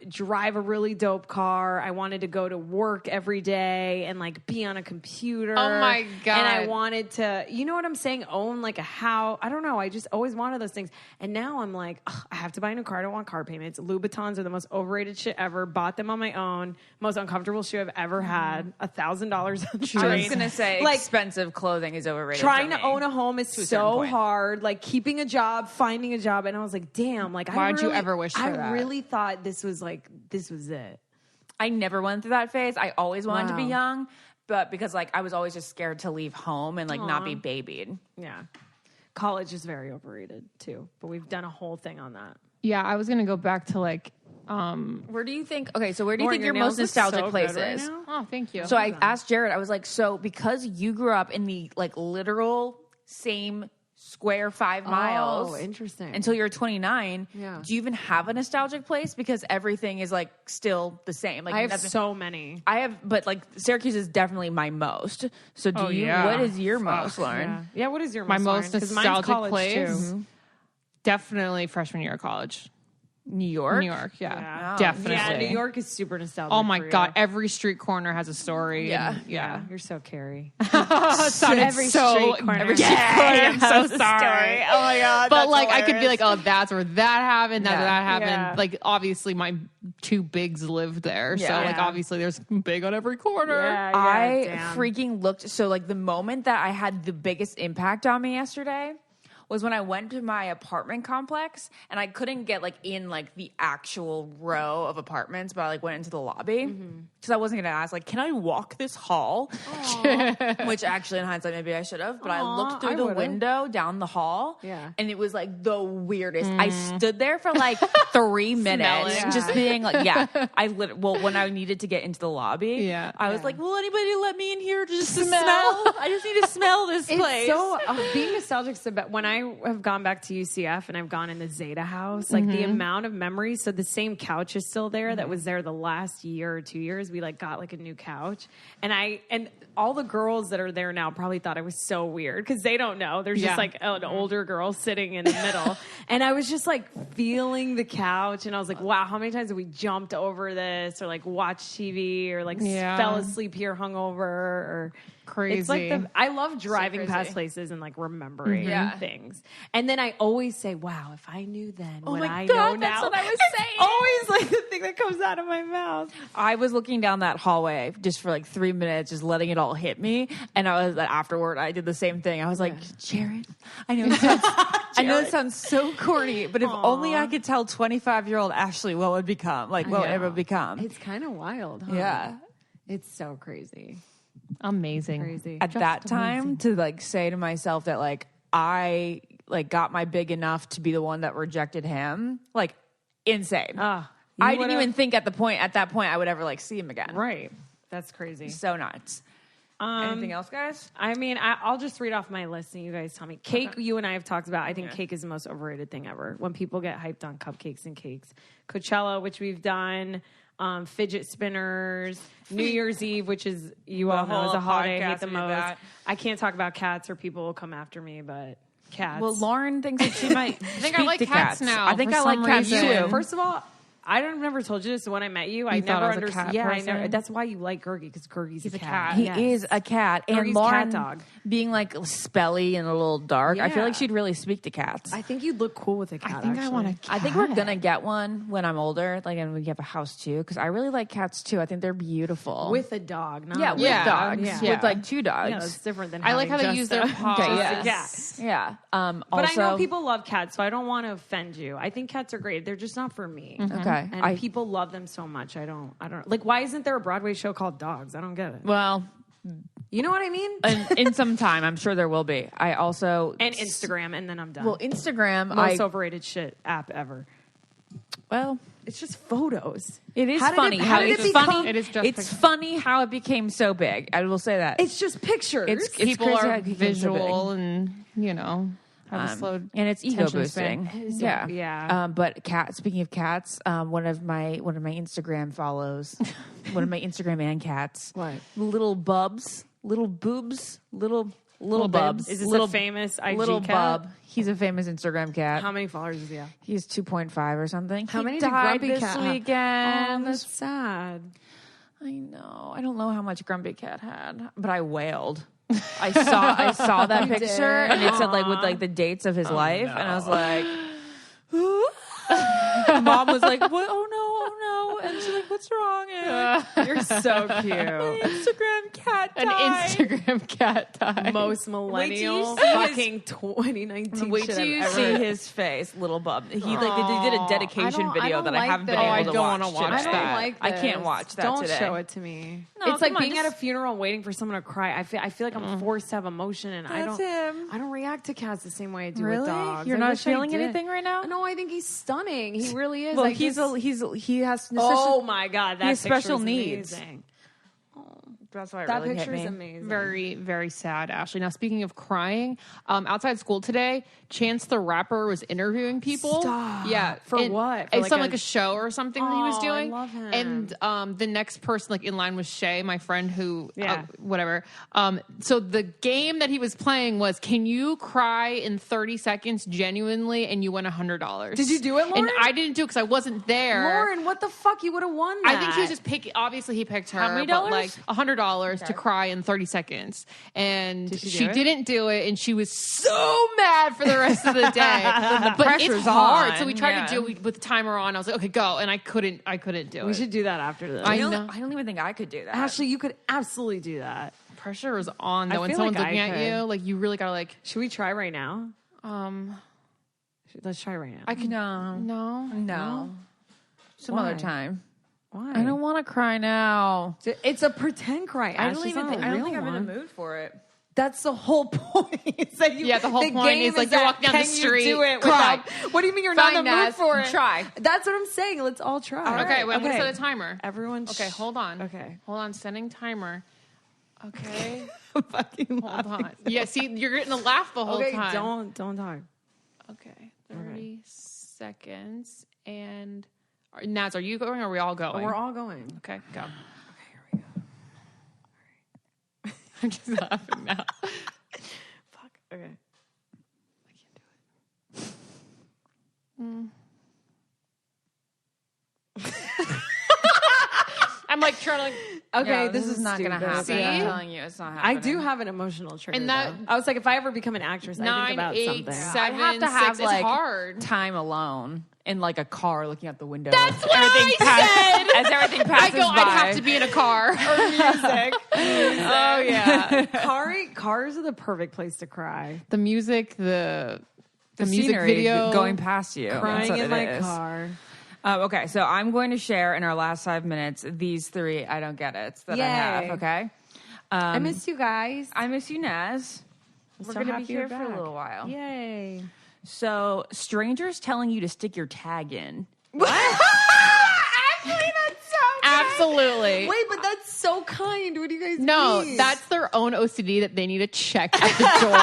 [SPEAKER 3] drive a really dope car. I wanted to go to work every day and like be on a computer.
[SPEAKER 4] Oh my God.
[SPEAKER 3] And I wanted to, you know what I'm saying? Own like a house. I don't know. I just always wanted those things. And now I'm like, ugh, I have to buy a new car. I don't want car payments. Louboutins are the most overrated shit ever. Bought them on my own. Most uncomfortable shoe I've ever had. $1,000 on the train.
[SPEAKER 2] I was gonna say
[SPEAKER 3] like,
[SPEAKER 2] expensive clothing is overrated.
[SPEAKER 3] trying
[SPEAKER 2] for
[SPEAKER 3] to
[SPEAKER 2] me.
[SPEAKER 3] own a home is
[SPEAKER 2] a certain
[SPEAKER 3] so
[SPEAKER 2] point.
[SPEAKER 3] hard. Like keeping a job, finding a job, and I was like, "Damn!" Like,
[SPEAKER 4] Why'd you ever wish for
[SPEAKER 3] I
[SPEAKER 4] that?
[SPEAKER 3] really thought this was it.
[SPEAKER 2] I never went through that phase. I always wanted to be
[SPEAKER 3] Wow.
[SPEAKER 2] young, but because like I was always just scared to leave home and like not be babied.
[SPEAKER 3] Yeah, college is very overrated too. But we've done a whole thing on that.
[SPEAKER 4] Yeah, I was gonna go back to like.
[SPEAKER 2] Where do you think? Okay, so where do you
[SPEAKER 3] Lauren,
[SPEAKER 2] think your
[SPEAKER 3] nails
[SPEAKER 2] most
[SPEAKER 3] look
[SPEAKER 2] nostalgic
[SPEAKER 3] so
[SPEAKER 2] place
[SPEAKER 3] good right
[SPEAKER 2] is?
[SPEAKER 3] now.
[SPEAKER 4] Oh, thank you.
[SPEAKER 2] So I asked Jared. I was like, so because you grew up in the like literal same square 5 miles.
[SPEAKER 3] Oh, interesting.
[SPEAKER 2] Until you're 29.
[SPEAKER 3] Yeah.
[SPEAKER 2] Do you even have a nostalgic place? Because everything is like still the same. Like
[SPEAKER 3] I have
[SPEAKER 2] nothing-
[SPEAKER 3] so many.
[SPEAKER 2] I have, but like Syracuse is definitely my most. So do
[SPEAKER 4] Oh,
[SPEAKER 2] you?
[SPEAKER 4] yeah.
[SPEAKER 2] What is your most, Lauren?
[SPEAKER 3] Yeah. What is your
[SPEAKER 4] My
[SPEAKER 3] Lauren?
[SPEAKER 4] most
[SPEAKER 3] 'Cause mine's
[SPEAKER 4] nostalgic
[SPEAKER 3] college,
[SPEAKER 4] place?
[SPEAKER 3] too.
[SPEAKER 2] Mm-hmm.
[SPEAKER 4] Definitely freshman year of college.
[SPEAKER 2] New York.
[SPEAKER 4] New York, yeah.
[SPEAKER 3] Yeah.
[SPEAKER 4] Definitely.
[SPEAKER 3] Yeah, New York is super nostalgic.
[SPEAKER 4] Oh my
[SPEAKER 3] for you.
[SPEAKER 4] God. Every street corner has a story.
[SPEAKER 2] Yeah.
[SPEAKER 4] and- yeah.
[SPEAKER 3] You're so Carrie.
[SPEAKER 4] It sounded
[SPEAKER 3] Every
[SPEAKER 4] so,
[SPEAKER 3] street corner.
[SPEAKER 4] every street corner. I'm so sorry.
[SPEAKER 2] Oh my god!
[SPEAKER 4] But like I could be like, oh, that's where that happened. That's where
[SPEAKER 2] Yeah.
[SPEAKER 4] that happened.
[SPEAKER 3] Yeah.
[SPEAKER 4] Like obviously my two bigs lived there, so
[SPEAKER 2] Yeah.
[SPEAKER 4] like obviously there's big on every corner.
[SPEAKER 2] I
[SPEAKER 3] damn.
[SPEAKER 2] freaking looked. So like the moment that I had the biggest impact on me yesterday was when I went to my apartment complex and I couldn't get like in like the actual row of apartments, but I like went into the lobby because I wasn't gonna ask like, can I walk this hall? Which actually in hindsight maybe I should have, but I looked through
[SPEAKER 3] I
[SPEAKER 2] the
[SPEAKER 3] would've.
[SPEAKER 2] window down the hall,
[SPEAKER 3] Yeah.
[SPEAKER 2] and it was like the weirdest. I stood there for like 3 minutes,
[SPEAKER 4] Smelling.
[SPEAKER 2] just being like, yeah. Well, when I needed to get into the lobby,
[SPEAKER 4] Yeah.
[SPEAKER 2] I was like, will anybody let me in here just to smell? I just need to smell this place.
[SPEAKER 3] It's so being nostalgic. So, but when I have gone back to UCF and I've gone in the Zeta house, like the amount of memories. So the same couch is still there that was there the last year or 2 years. We like got like a new couch, and all the girls that are there now probably thought I was so weird because they don't know. There's
[SPEAKER 4] Yeah.
[SPEAKER 3] just like an older girl sitting in the middle, and I was just like feeling the couch, and I was like, wow, how many times have we jumped over this or like watched TV or like
[SPEAKER 4] Yeah.
[SPEAKER 3] fell asleep here hungover or.
[SPEAKER 4] Crazy.
[SPEAKER 3] It's like I love driving
[SPEAKER 2] crazy.
[SPEAKER 3] past places and like remembering
[SPEAKER 2] Yeah.
[SPEAKER 3] things. And then I always say, wow, if I knew then what
[SPEAKER 2] my
[SPEAKER 3] I
[SPEAKER 2] God,
[SPEAKER 3] know
[SPEAKER 2] that's
[SPEAKER 3] now.
[SPEAKER 2] what I was
[SPEAKER 3] It's
[SPEAKER 2] saying.
[SPEAKER 3] always like the thing that comes out of my mouth.
[SPEAKER 2] I was looking down that hallway just for like 3 minutes, just letting it all hit me. And afterward, I did the same thing. I was like, Jared, I know it sounds so corny, but if only I could tell 25-year-old Ashley what would become, like what it would become.
[SPEAKER 3] It's kind of wild, huh?
[SPEAKER 2] Yeah.
[SPEAKER 3] It's so crazy.
[SPEAKER 4] Amazing.
[SPEAKER 3] Crazy.
[SPEAKER 2] At that time, to like say to myself that like I like got my big enough to be the one that rejected him, like insane. I didn't even think at that point I would ever like see him again.
[SPEAKER 3] Right. That's crazy.
[SPEAKER 2] So nuts. Anything else, guys?
[SPEAKER 3] I mean, I'll just read off my list and you guys tell me. Cake, you and I have talked about. I think cake is the most overrated thing ever. When people get hyped on cupcakes and cakes. Coachella, which we've done. Fidget spinners. New Year's Eve, which is, you all know, is a holiday I hate the most. I can't talk about cats or people will come after me, but cats.
[SPEAKER 2] Well, Lauren thinks that she might.
[SPEAKER 4] I think I like cats now.
[SPEAKER 2] I think
[SPEAKER 4] for
[SPEAKER 2] I like
[SPEAKER 4] some
[SPEAKER 2] cats
[SPEAKER 4] reason.
[SPEAKER 2] too.
[SPEAKER 3] First of all, I never told you this when I met you. I
[SPEAKER 4] thought
[SPEAKER 3] never
[SPEAKER 4] I was a
[SPEAKER 3] understood.
[SPEAKER 4] cat
[SPEAKER 3] Yeah, I
[SPEAKER 4] person?
[SPEAKER 3] never. That's why you like Gergie, because Gergie's
[SPEAKER 4] He's
[SPEAKER 3] a
[SPEAKER 4] a
[SPEAKER 3] cat.
[SPEAKER 4] cat.
[SPEAKER 2] He
[SPEAKER 3] Yes.
[SPEAKER 2] is a cat, and
[SPEAKER 3] Gergie's
[SPEAKER 2] Lauren
[SPEAKER 3] cat dog.
[SPEAKER 2] being like spelly and a little dark. I feel
[SPEAKER 3] Yeah.
[SPEAKER 2] like she'd really speak to cats.
[SPEAKER 3] I think you'd look cool with a cat.
[SPEAKER 4] I think I want a cat.
[SPEAKER 2] I think we're gonna get one when I'm older, like, and we have a house too, because I really like cats too. I think they're beautiful.
[SPEAKER 3] with a dog. Not
[SPEAKER 2] with
[SPEAKER 4] Yeah.
[SPEAKER 2] dogs,
[SPEAKER 3] Yeah.
[SPEAKER 2] with like 2 dogs.
[SPEAKER 3] Yeah, that's different than.
[SPEAKER 4] I like how
[SPEAKER 3] having
[SPEAKER 4] they use
[SPEAKER 3] just
[SPEAKER 4] their
[SPEAKER 3] a-
[SPEAKER 4] paws.
[SPEAKER 2] Okay,
[SPEAKER 3] yes.
[SPEAKER 2] yes. Yeah.
[SPEAKER 3] But
[SPEAKER 2] Also,
[SPEAKER 3] I know people love cats, so I don't want to offend you. I think cats are great. They're just not for me.
[SPEAKER 2] Okay,
[SPEAKER 3] And people love them so much. I don't like. Why isn't there a Broadway show called Dogs? I don't get it.
[SPEAKER 2] well,
[SPEAKER 3] You know what I mean?
[SPEAKER 2] in some time, I'm sure there will be. I also
[SPEAKER 3] And Instagram, and then I'm done.
[SPEAKER 2] well, Instagram.
[SPEAKER 3] Most overrated shit app ever.
[SPEAKER 2] well,
[SPEAKER 3] It's just photos.
[SPEAKER 2] it is
[SPEAKER 3] How did
[SPEAKER 2] funny
[SPEAKER 3] it-
[SPEAKER 2] how
[SPEAKER 3] how did
[SPEAKER 2] it's
[SPEAKER 3] it become-
[SPEAKER 2] funny.
[SPEAKER 4] It is just
[SPEAKER 2] it's
[SPEAKER 4] pictures.
[SPEAKER 2] funny how it became so big. I will say that
[SPEAKER 3] It's just pictures.
[SPEAKER 2] It's
[SPEAKER 4] People
[SPEAKER 2] crazy how
[SPEAKER 4] are
[SPEAKER 2] it became so
[SPEAKER 4] visual and, have a slow
[SPEAKER 2] and it's ego
[SPEAKER 4] attention span.
[SPEAKER 2] boosting. Yeah,
[SPEAKER 3] Yeah.
[SPEAKER 2] But speaking of cats, one of my Instagram follows, one of my Instagram and cats,
[SPEAKER 3] What?
[SPEAKER 2] little bubs, little boobs, little bubs.
[SPEAKER 3] Is this
[SPEAKER 2] little
[SPEAKER 3] a famous IG
[SPEAKER 2] little
[SPEAKER 3] cat?
[SPEAKER 2] bub? He's a famous Instagram cat.
[SPEAKER 3] How many followers does he have?
[SPEAKER 2] He's 2.5 or something.
[SPEAKER 3] How
[SPEAKER 2] He
[SPEAKER 3] many did
[SPEAKER 2] died
[SPEAKER 3] Grumpy
[SPEAKER 2] this
[SPEAKER 3] Cat have?
[SPEAKER 2] weekend?
[SPEAKER 3] Oh, that's sad.
[SPEAKER 2] I know. I don't know how much Grumpy Cat had, but I wailed. I saw that picture
[SPEAKER 3] did?
[SPEAKER 2] and it said like with like the dates of his life, and I was like, Mom was like, "What? Oh no!" And she's like, "What's wrong?" And
[SPEAKER 3] You're so
[SPEAKER 2] my
[SPEAKER 3] cute.
[SPEAKER 2] Instagram cat
[SPEAKER 4] An
[SPEAKER 2] died.
[SPEAKER 4] Instagram cat died.
[SPEAKER 3] Most
[SPEAKER 2] Wait till
[SPEAKER 3] millennial
[SPEAKER 2] you see his-
[SPEAKER 3] fucking 2019
[SPEAKER 2] Wait
[SPEAKER 3] shit
[SPEAKER 2] till you
[SPEAKER 3] I've
[SPEAKER 2] see
[SPEAKER 3] ever.
[SPEAKER 2] his face, little bub. He they did a dedication
[SPEAKER 3] I
[SPEAKER 2] video
[SPEAKER 3] don't
[SPEAKER 2] that I
[SPEAKER 3] like
[SPEAKER 2] haven't been
[SPEAKER 3] this.
[SPEAKER 2] able
[SPEAKER 4] I
[SPEAKER 2] to
[SPEAKER 4] don't
[SPEAKER 2] watch.
[SPEAKER 4] wanna watch
[SPEAKER 2] today.
[SPEAKER 3] I don't
[SPEAKER 4] that.
[SPEAKER 3] like
[SPEAKER 2] I
[SPEAKER 3] this.
[SPEAKER 2] can't watch that
[SPEAKER 3] Don't
[SPEAKER 2] today.
[SPEAKER 3] show it to me.
[SPEAKER 2] No,
[SPEAKER 3] it's like
[SPEAKER 2] come on,
[SPEAKER 3] being at a
[SPEAKER 2] just-
[SPEAKER 3] funeral waiting for someone to cry. I feel like I'm forced to have emotion, and
[SPEAKER 2] That's him.
[SPEAKER 3] I don't react to cats the same way I do
[SPEAKER 2] Really?
[SPEAKER 3] with dogs.
[SPEAKER 2] You're
[SPEAKER 3] I
[SPEAKER 2] not
[SPEAKER 3] wish I
[SPEAKER 2] feeling
[SPEAKER 3] did.
[SPEAKER 2] anything right now?
[SPEAKER 3] No, I think he's stunning. He really is.
[SPEAKER 2] Well,
[SPEAKER 3] I
[SPEAKER 2] he has
[SPEAKER 3] Oh my god, that
[SPEAKER 2] has special
[SPEAKER 3] picture is
[SPEAKER 2] needs.
[SPEAKER 3] amazing.
[SPEAKER 2] That's why it
[SPEAKER 3] That
[SPEAKER 2] really hit
[SPEAKER 3] picture is
[SPEAKER 2] me.
[SPEAKER 3] amazing.
[SPEAKER 4] Very, very sad, Ashley. Now, speaking of crying, outside school today, Chance the Rapper was interviewing people.
[SPEAKER 3] Stop.
[SPEAKER 4] Yeah.
[SPEAKER 3] For
[SPEAKER 4] and
[SPEAKER 3] what? For
[SPEAKER 4] It's
[SPEAKER 3] like
[SPEAKER 4] like a show or something that he was
[SPEAKER 3] Oh, I
[SPEAKER 4] doing.
[SPEAKER 3] love him.
[SPEAKER 4] And the next person like in line was Shay, my friend who,
[SPEAKER 3] Yeah.
[SPEAKER 4] whatever. So the game that he was playing was, can you cry in 30 seconds genuinely and you win $100?
[SPEAKER 3] Did you do it, Lauren?
[SPEAKER 4] And I didn't do it because I wasn't there.
[SPEAKER 3] Lauren, what the fuck? You would have won that.
[SPEAKER 4] I think he was just picking. Obviously, he picked her.
[SPEAKER 2] How many
[SPEAKER 4] but,
[SPEAKER 2] dollars?
[SPEAKER 4] like $100 to cry in 30 seconds, and
[SPEAKER 3] Did she
[SPEAKER 4] she
[SPEAKER 3] do it?
[SPEAKER 4] didn't do it, and she was so mad for the rest of the day. But
[SPEAKER 2] pressure's
[SPEAKER 4] it's hard,
[SPEAKER 2] on,
[SPEAKER 4] so we tried
[SPEAKER 2] yeah.
[SPEAKER 4] to do it with the timer on. I was like, okay, go, and I couldn't do it.
[SPEAKER 3] We should do that after this.
[SPEAKER 4] I
[SPEAKER 2] I
[SPEAKER 4] know.
[SPEAKER 2] don't even think I could do that.
[SPEAKER 3] Ashley, you could absolutely do that.
[SPEAKER 4] Pressure is on though, when
[SPEAKER 3] feel
[SPEAKER 4] someone's
[SPEAKER 3] like
[SPEAKER 4] looking
[SPEAKER 3] I
[SPEAKER 4] at
[SPEAKER 3] could.
[SPEAKER 4] you. Like you really gotta like.
[SPEAKER 3] Should we try right now?
[SPEAKER 4] Um,
[SPEAKER 3] Let's try right now.
[SPEAKER 4] I can
[SPEAKER 2] No,
[SPEAKER 4] no.
[SPEAKER 2] some
[SPEAKER 3] Why?
[SPEAKER 2] other time.
[SPEAKER 3] Why?
[SPEAKER 2] I don't want to cry now.
[SPEAKER 3] It's a pretend cry.
[SPEAKER 2] I
[SPEAKER 3] Ash.
[SPEAKER 2] don't
[SPEAKER 3] It's
[SPEAKER 2] even
[SPEAKER 3] not
[SPEAKER 2] think.
[SPEAKER 3] a
[SPEAKER 2] I don't
[SPEAKER 3] real
[SPEAKER 2] think I'm in
[SPEAKER 3] one.
[SPEAKER 2] the mood for it.
[SPEAKER 3] That's the whole point. It's that you,
[SPEAKER 4] Yeah, the whole point
[SPEAKER 3] game
[SPEAKER 4] is, like, you're
[SPEAKER 3] that
[SPEAKER 4] walking down the
[SPEAKER 3] can
[SPEAKER 4] street,
[SPEAKER 3] You do it
[SPEAKER 4] cry.
[SPEAKER 3] without, what do you mean you're not in
[SPEAKER 2] Fine,
[SPEAKER 3] the mood
[SPEAKER 2] Naz,
[SPEAKER 3] for it?
[SPEAKER 2] try.
[SPEAKER 3] That's what I'm saying. Let's all try.
[SPEAKER 4] Okay, wait, I'm gonna
[SPEAKER 3] Okay.
[SPEAKER 4] set a timer.
[SPEAKER 3] Everyone.
[SPEAKER 4] Okay, hold on.
[SPEAKER 3] Okay.
[SPEAKER 4] hold on. Setting timer. Okay,
[SPEAKER 3] Fucking
[SPEAKER 4] hold on. Yeah, see, you're getting a laugh the whole
[SPEAKER 3] Okay,
[SPEAKER 4] time.
[SPEAKER 3] don't talk.
[SPEAKER 4] Okay, 30 seconds. And Naz, are you going or are we all going?
[SPEAKER 3] We're all going.
[SPEAKER 4] Okay, go.
[SPEAKER 3] Okay, here we go.
[SPEAKER 4] I'm just laughing now.
[SPEAKER 3] Fuck. Okay.
[SPEAKER 4] I'm like trying to like,
[SPEAKER 3] Okay,
[SPEAKER 2] Yeah,
[SPEAKER 3] this is
[SPEAKER 2] not going to
[SPEAKER 3] stupid.
[SPEAKER 2] happen.
[SPEAKER 4] See?
[SPEAKER 2] I'm telling you, it's not
[SPEAKER 3] I
[SPEAKER 2] happening.
[SPEAKER 3] do have an emotional trigger.
[SPEAKER 4] And that-
[SPEAKER 3] though. I was like, if I ever become an actress, I
[SPEAKER 4] 9,
[SPEAKER 3] think about
[SPEAKER 4] 8,
[SPEAKER 3] something.
[SPEAKER 4] 7,
[SPEAKER 2] I'd have to have
[SPEAKER 4] 6. It's
[SPEAKER 2] like
[SPEAKER 4] hard.
[SPEAKER 2] time alone in like a car looking out the window.
[SPEAKER 4] That's what I said.
[SPEAKER 2] As everything
[SPEAKER 4] I
[SPEAKER 2] passes
[SPEAKER 4] go.
[SPEAKER 2] by.
[SPEAKER 4] I'd have to be in a car.
[SPEAKER 3] Music.
[SPEAKER 2] Oh yeah.
[SPEAKER 3] Cars are the perfect place to cry.
[SPEAKER 4] The music, the music
[SPEAKER 2] scenery
[SPEAKER 4] video,
[SPEAKER 2] going past you. That's
[SPEAKER 3] Crying
[SPEAKER 2] what
[SPEAKER 3] in
[SPEAKER 2] it
[SPEAKER 3] my
[SPEAKER 2] is.
[SPEAKER 3] car.
[SPEAKER 2] Okay, so I'm going to share in our last 5 minutes these 3 I don't get it that I have.
[SPEAKER 3] Yay.
[SPEAKER 2] Okay.
[SPEAKER 3] I miss you guys.
[SPEAKER 2] I miss you, Naz. We're
[SPEAKER 3] so
[SPEAKER 2] going to be
[SPEAKER 3] happy
[SPEAKER 2] here
[SPEAKER 3] you're
[SPEAKER 2] for a
[SPEAKER 3] back.
[SPEAKER 2] little while.
[SPEAKER 3] Yay.
[SPEAKER 2] So, strangers telling you to stick your tag in.
[SPEAKER 3] Actually, that's so
[SPEAKER 4] absolutely.
[SPEAKER 3] Wait, but that's so kind. What do you guys
[SPEAKER 4] No,
[SPEAKER 3] mean?
[SPEAKER 4] that's their own OCD that they need to check at the door.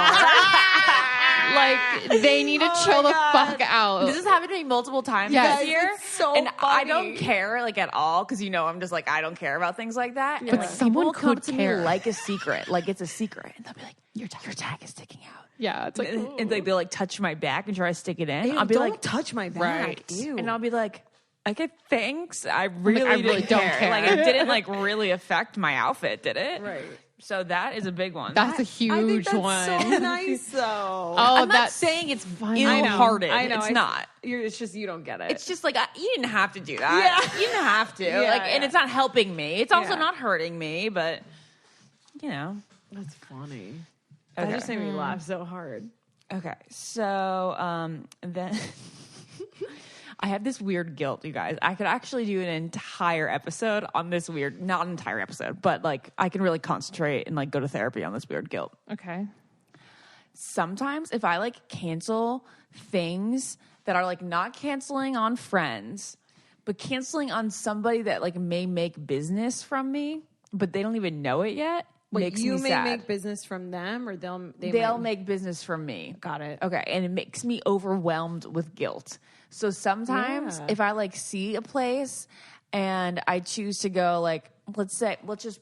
[SPEAKER 4] Like they need to chill the fuck out.
[SPEAKER 2] This has happened to me multiple times
[SPEAKER 4] Yes.
[SPEAKER 2] this year.
[SPEAKER 3] It's so
[SPEAKER 2] and I
[SPEAKER 3] funny.
[SPEAKER 2] don't care like at all because I'm just like I don't care about things like that. And,
[SPEAKER 4] But
[SPEAKER 2] like,
[SPEAKER 4] someone
[SPEAKER 2] people come
[SPEAKER 4] could
[SPEAKER 2] to
[SPEAKER 4] care.
[SPEAKER 2] me like a secret, like it's a secret, and they'll be like, "Your tag is sticking out."
[SPEAKER 4] Yeah, it's like
[SPEAKER 2] And they'll like touch my back and try to stick it in.
[SPEAKER 3] Ew,
[SPEAKER 2] I'll be
[SPEAKER 3] don't
[SPEAKER 2] like,
[SPEAKER 3] touch my back.
[SPEAKER 4] Right.
[SPEAKER 3] Ew.
[SPEAKER 2] and I'll be like, okay, thanks. I really
[SPEAKER 4] really don't care.
[SPEAKER 2] Like it didn't like really affect my outfit, did it?
[SPEAKER 3] Right.
[SPEAKER 2] So that is a big one.
[SPEAKER 4] that's a
[SPEAKER 3] I think
[SPEAKER 4] huge
[SPEAKER 3] that's
[SPEAKER 4] one.
[SPEAKER 3] so nice, though.
[SPEAKER 4] Oh,
[SPEAKER 2] I'm not
[SPEAKER 4] that's
[SPEAKER 2] saying it's
[SPEAKER 4] funny.
[SPEAKER 2] ill-hearted.
[SPEAKER 3] I know.
[SPEAKER 2] It's not.
[SPEAKER 3] It's just you don't get it.
[SPEAKER 2] It's just like you didn't have to do that.
[SPEAKER 3] Yeah.
[SPEAKER 2] You didn't have to.
[SPEAKER 3] Yeah,
[SPEAKER 2] And
[SPEAKER 3] yeah.
[SPEAKER 2] it's not helping me. It's also
[SPEAKER 3] Yeah.
[SPEAKER 2] not hurting me. But
[SPEAKER 3] That's funny.
[SPEAKER 2] Okay.
[SPEAKER 3] That just made me laugh so hard.
[SPEAKER 2] Okay. So then I have this weird guilt, you guys. I could actually do an entire episode on this weird, not an entire episode, but like I can really concentrate and like go to therapy on this weird guilt.
[SPEAKER 4] okay.
[SPEAKER 2] Sometimes if I like cancel things that are like not canceling on friends, but canceling on somebody that like may make business from me, but they don't even know it yet, makes
[SPEAKER 3] you
[SPEAKER 2] me
[SPEAKER 3] may
[SPEAKER 2] sad.
[SPEAKER 3] make business from them, or they'll
[SPEAKER 2] They'll make business from me.
[SPEAKER 3] Got it.
[SPEAKER 2] Okay, and it makes me overwhelmed with guilt. So sometimes
[SPEAKER 3] Yeah.
[SPEAKER 2] if I like see a place and I choose to go like let's just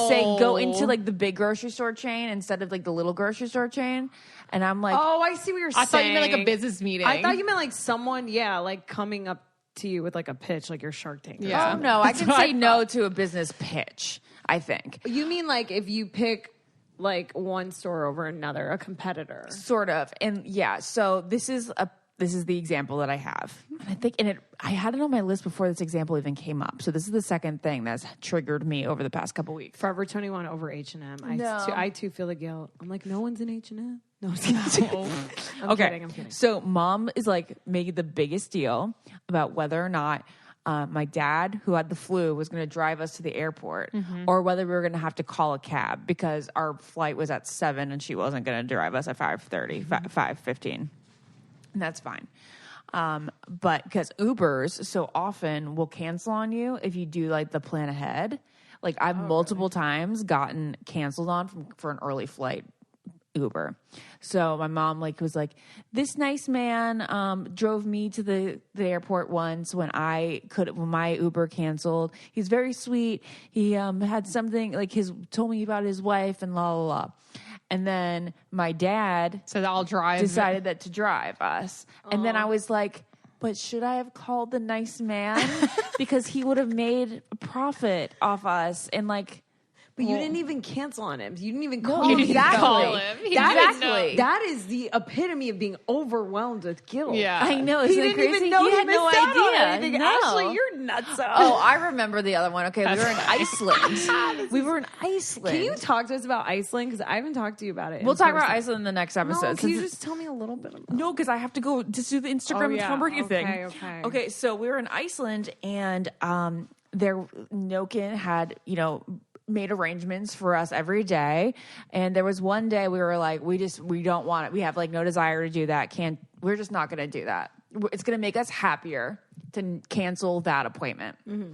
[SPEAKER 2] say go into like the big grocery store chain instead of like the little grocery store chain, and I'm like,
[SPEAKER 3] Oh, I see what you're saying.
[SPEAKER 4] I thought you meant like a business meeting.
[SPEAKER 3] I thought you meant like someone, like coming up to you with like a pitch, like your Shark Tank. or
[SPEAKER 4] Yeah.
[SPEAKER 2] oh
[SPEAKER 3] something.
[SPEAKER 2] no, I
[SPEAKER 4] That's
[SPEAKER 2] can
[SPEAKER 4] what
[SPEAKER 2] say
[SPEAKER 4] I
[SPEAKER 2] no to a business pitch. I think
[SPEAKER 3] You mean like if you pick like one store over another, a competitor?
[SPEAKER 2] sort of, and yeah. So this is the example that I have, and I think, I had it on my list before this example even came up. So this is the second thing that's triggered me over the past couple weeks.
[SPEAKER 3] Forever 21 over H&M.
[SPEAKER 2] No.
[SPEAKER 3] I too feel the guilt. I'm like, no one's in H&M. No one's in H&M. I'm kidding. I'm kidding.
[SPEAKER 2] So mom is like making the biggest deal about whether or not my dad, who had the flu, was going to drive us to the airport, or whether we were going to have to call a cab because our flight was at 7 and she wasn't going to drive us at 5:30, 5:15. And that's fine. But because Ubers so often will cancel on you if you do like the plan ahead. Like I've multiple times gotten canceled on for an early flight Uber. So my mom was like, this nice man drove me to the airport once when my Uber canceled. He's very sweet. He had something told me about his wife and la la la. And then my dad
[SPEAKER 4] So I'll drive.
[SPEAKER 2] decided that to drive us. And then I was like, but should I have called the nice man? Because he would have made a profit off us. And
[SPEAKER 3] But you didn't even cancel on him. You didn't even call
[SPEAKER 2] No,
[SPEAKER 3] him.
[SPEAKER 2] exactly.
[SPEAKER 4] Call him. He
[SPEAKER 3] That
[SPEAKER 4] didn't
[SPEAKER 3] is,
[SPEAKER 4] know.
[SPEAKER 3] that is the epitome of being overwhelmed with guilt.
[SPEAKER 4] Yeah.
[SPEAKER 2] I know.
[SPEAKER 3] He
[SPEAKER 2] Isn't it
[SPEAKER 3] didn't
[SPEAKER 2] crazy?
[SPEAKER 3] even know
[SPEAKER 2] he
[SPEAKER 3] he
[SPEAKER 2] had no
[SPEAKER 3] missed out on
[SPEAKER 2] idea.
[SPEAKER 3] anything.
[SPEAKER 2] No.
[SPEAKER 3] Ashley, you're nuts.
[SPEAKER 2] Oh, I remember the other one. Okay, we were in Iceland. We were in Iceland.
[SPEAKER 3] Can you talk to us about Iceland? Because I haven't talked to you about it.
[SPEAKER 2] We'll
[SPEAKER 3] in
[SPEAKER 2] talk about
[SPEAKER 3] person.
[SPEAKER 2] Iceland in the next
[SPEAKER 3] No,
[SPEAKER 2] episode.
[SPEAKER 3] can you
[SPEAKER 2] since
[SPEAKER 3] just tell me a little bit about
[SPEAKER 2] No, because I have to go to do the Instagram
[SPEAKER 3] Oh,
[SPEAKER 2] and
[SPEAKER 3] yeah.
[SPEAKER 2] Tom Brady thing.
[SPEAKER 3] Okay.
[SPEAKER 2] Okay, so we were in Iceland, and Nokin had made arrangements for us every day, and there was one day we were like, we don't want it. We have no desire to do that. We're just not going to do that. It's going to make us happier to cancel that appointment. Mm-hmm.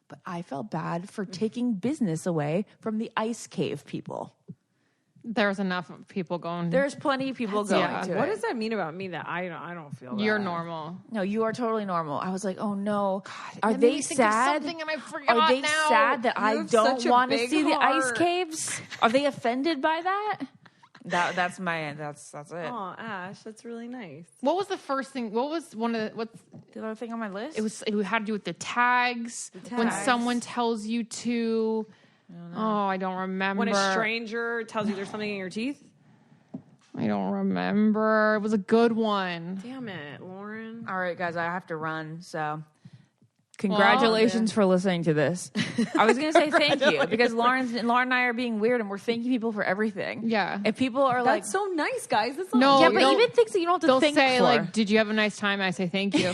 [SPEAKER 2] But I felt bad for taking business away from the ice cave people.
[SPEAKER 4] There's enough people going.
[SPEAKER 2] There's plenty of people going
[SPEAKER 4] yeah.
[SPEAKER 2] to
[SPEAKER 3] What
[SPEAKER 2] it.
[SPEAKER 3] does that mean about me that I don't feel
[SPEAKER 4] You're
[SPEAKER 3] that?
[SPEAKER 4] normal.
[SPEAKER 2] No, you are totally normal. I was like, oh no. Are
[SPEAKER 4] That made
[SPEAKER 2] they
[SPEAKER 4] me think of
[SPEAKER 2] sad?
[SPEAKER 4] something and I forgot
[SPEAKER 2] Are they
[SPEAKER 4] now.
[SPEAKER 2] sad that
[SPEAKER 3] You
[SPEAKER 2] I
[SPEAKER 3] have
[SPEAKER 2] don't
[SPEAKER 3] such a
[SPEAKER 2] want to
[SPEAKER 3] big
[SPEAKER 2] see the ice
[SPEAKER 3] heart.
[SPEAKER 2] caves? Are they offended by that? That's it.
[SPEAKER 3] Oh, Ash, that's really nice.
[SPEAKER 4] What was the first thing? What was what's
[SPEAKER 2] The other thing on my list?
[SPEAKER 4] it had to do with the tags. When
[SPEAKER 3] tags.
[SPEAKER 4] someone tells you to. I don't remember.
[SPEAKER 3] When a stranger tells you there's something in your teeth.
[SPEAKER 4] I don't remember. It was a good one.
[SPEAKER 3] Damn it, Lauren.
[SPEAKER 2] All right, guys, I have to run. So, congratulations for listening to this. I was going to say thank you because Lauren and I are being weird and we're thanking people for everything.
[SPEAKER 4] Yeah.
[SPEAKER 2] If people are
[SPEAKER 3] That's so nice, guys. That's not
[SPEAKER 4] No,
[SPEAKER 2] yeah,
[SPEAKER 4] you
[SPEAKER 2] but
[SPEAKER 4] don't-
[SPEAKER 2] even things that you don't have to
[SPEAKER 4] They'll
[SPEAKER 2] think
[SPEAKER 4] say
[SPEAKER 2] for.
[SPEAKER 4] like, "Did you have a nice time?" I say thank you.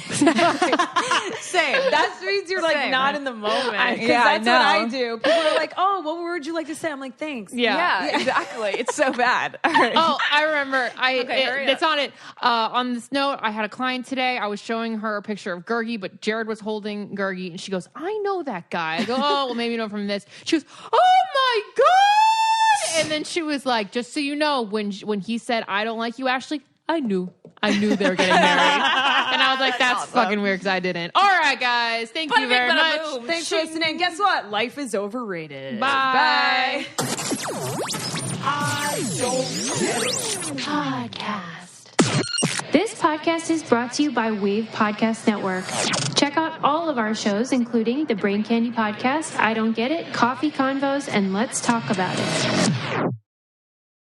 [SPEAKER 2] Same.
[SPEAKER 3] That means you're like
[SPEAKER 2] Same.
[SPEAKER 3] not in the moment. Because
[SPEAKER 2] Yeah, I
[SPEAKER 3] that's what I
[SPEAKER 2] know.
[SPEAKER 3] do. People are like, "Oh, what would you like to say?" I'm like, "Thanks."
[SPEAKER 2] Yeah, exactly. It's so bad. All right.
[SPEAKER 4] Oh, I remember.
[SPEAKER 2] Okay, hurry
[SPEAKER 4] It's
[SPEAKER 2] up.
[SPEAKER 4] on it. On this note, I had a client today. I was showing her a picture of Gergie, but Jared was holding Gergie, and she goes, "I know that guy." I go, "Oh, well, maybe you know from this." She goes, "Oh my god!" And then she was like, "Just so you know, when he said I don't like you, Ashley, I knew they were getting married." And I was like, "That's
[SPEAKER 2] awesome.
[SPEAKER 4] fucking weird," because I didn't. All right, guys, thank you
[SPEAKER 2] Bada bing,
[SPEAKER 4] very
[SPEAKER 2] bada
[SPEAKER 4] much.
[SPEAKER 2] boom.
[SPEAKER 3] Thanks for listening. Guess what? Life is overrated.
[SPEAKER 4] Bye.
[SPEAKER 1] This podcast is brought to you by Wave Podcast Network. Check out all of our shows, including the Brain Candy Podcast, I Don't Get It, Coffee Convos, and Let's Talk About It.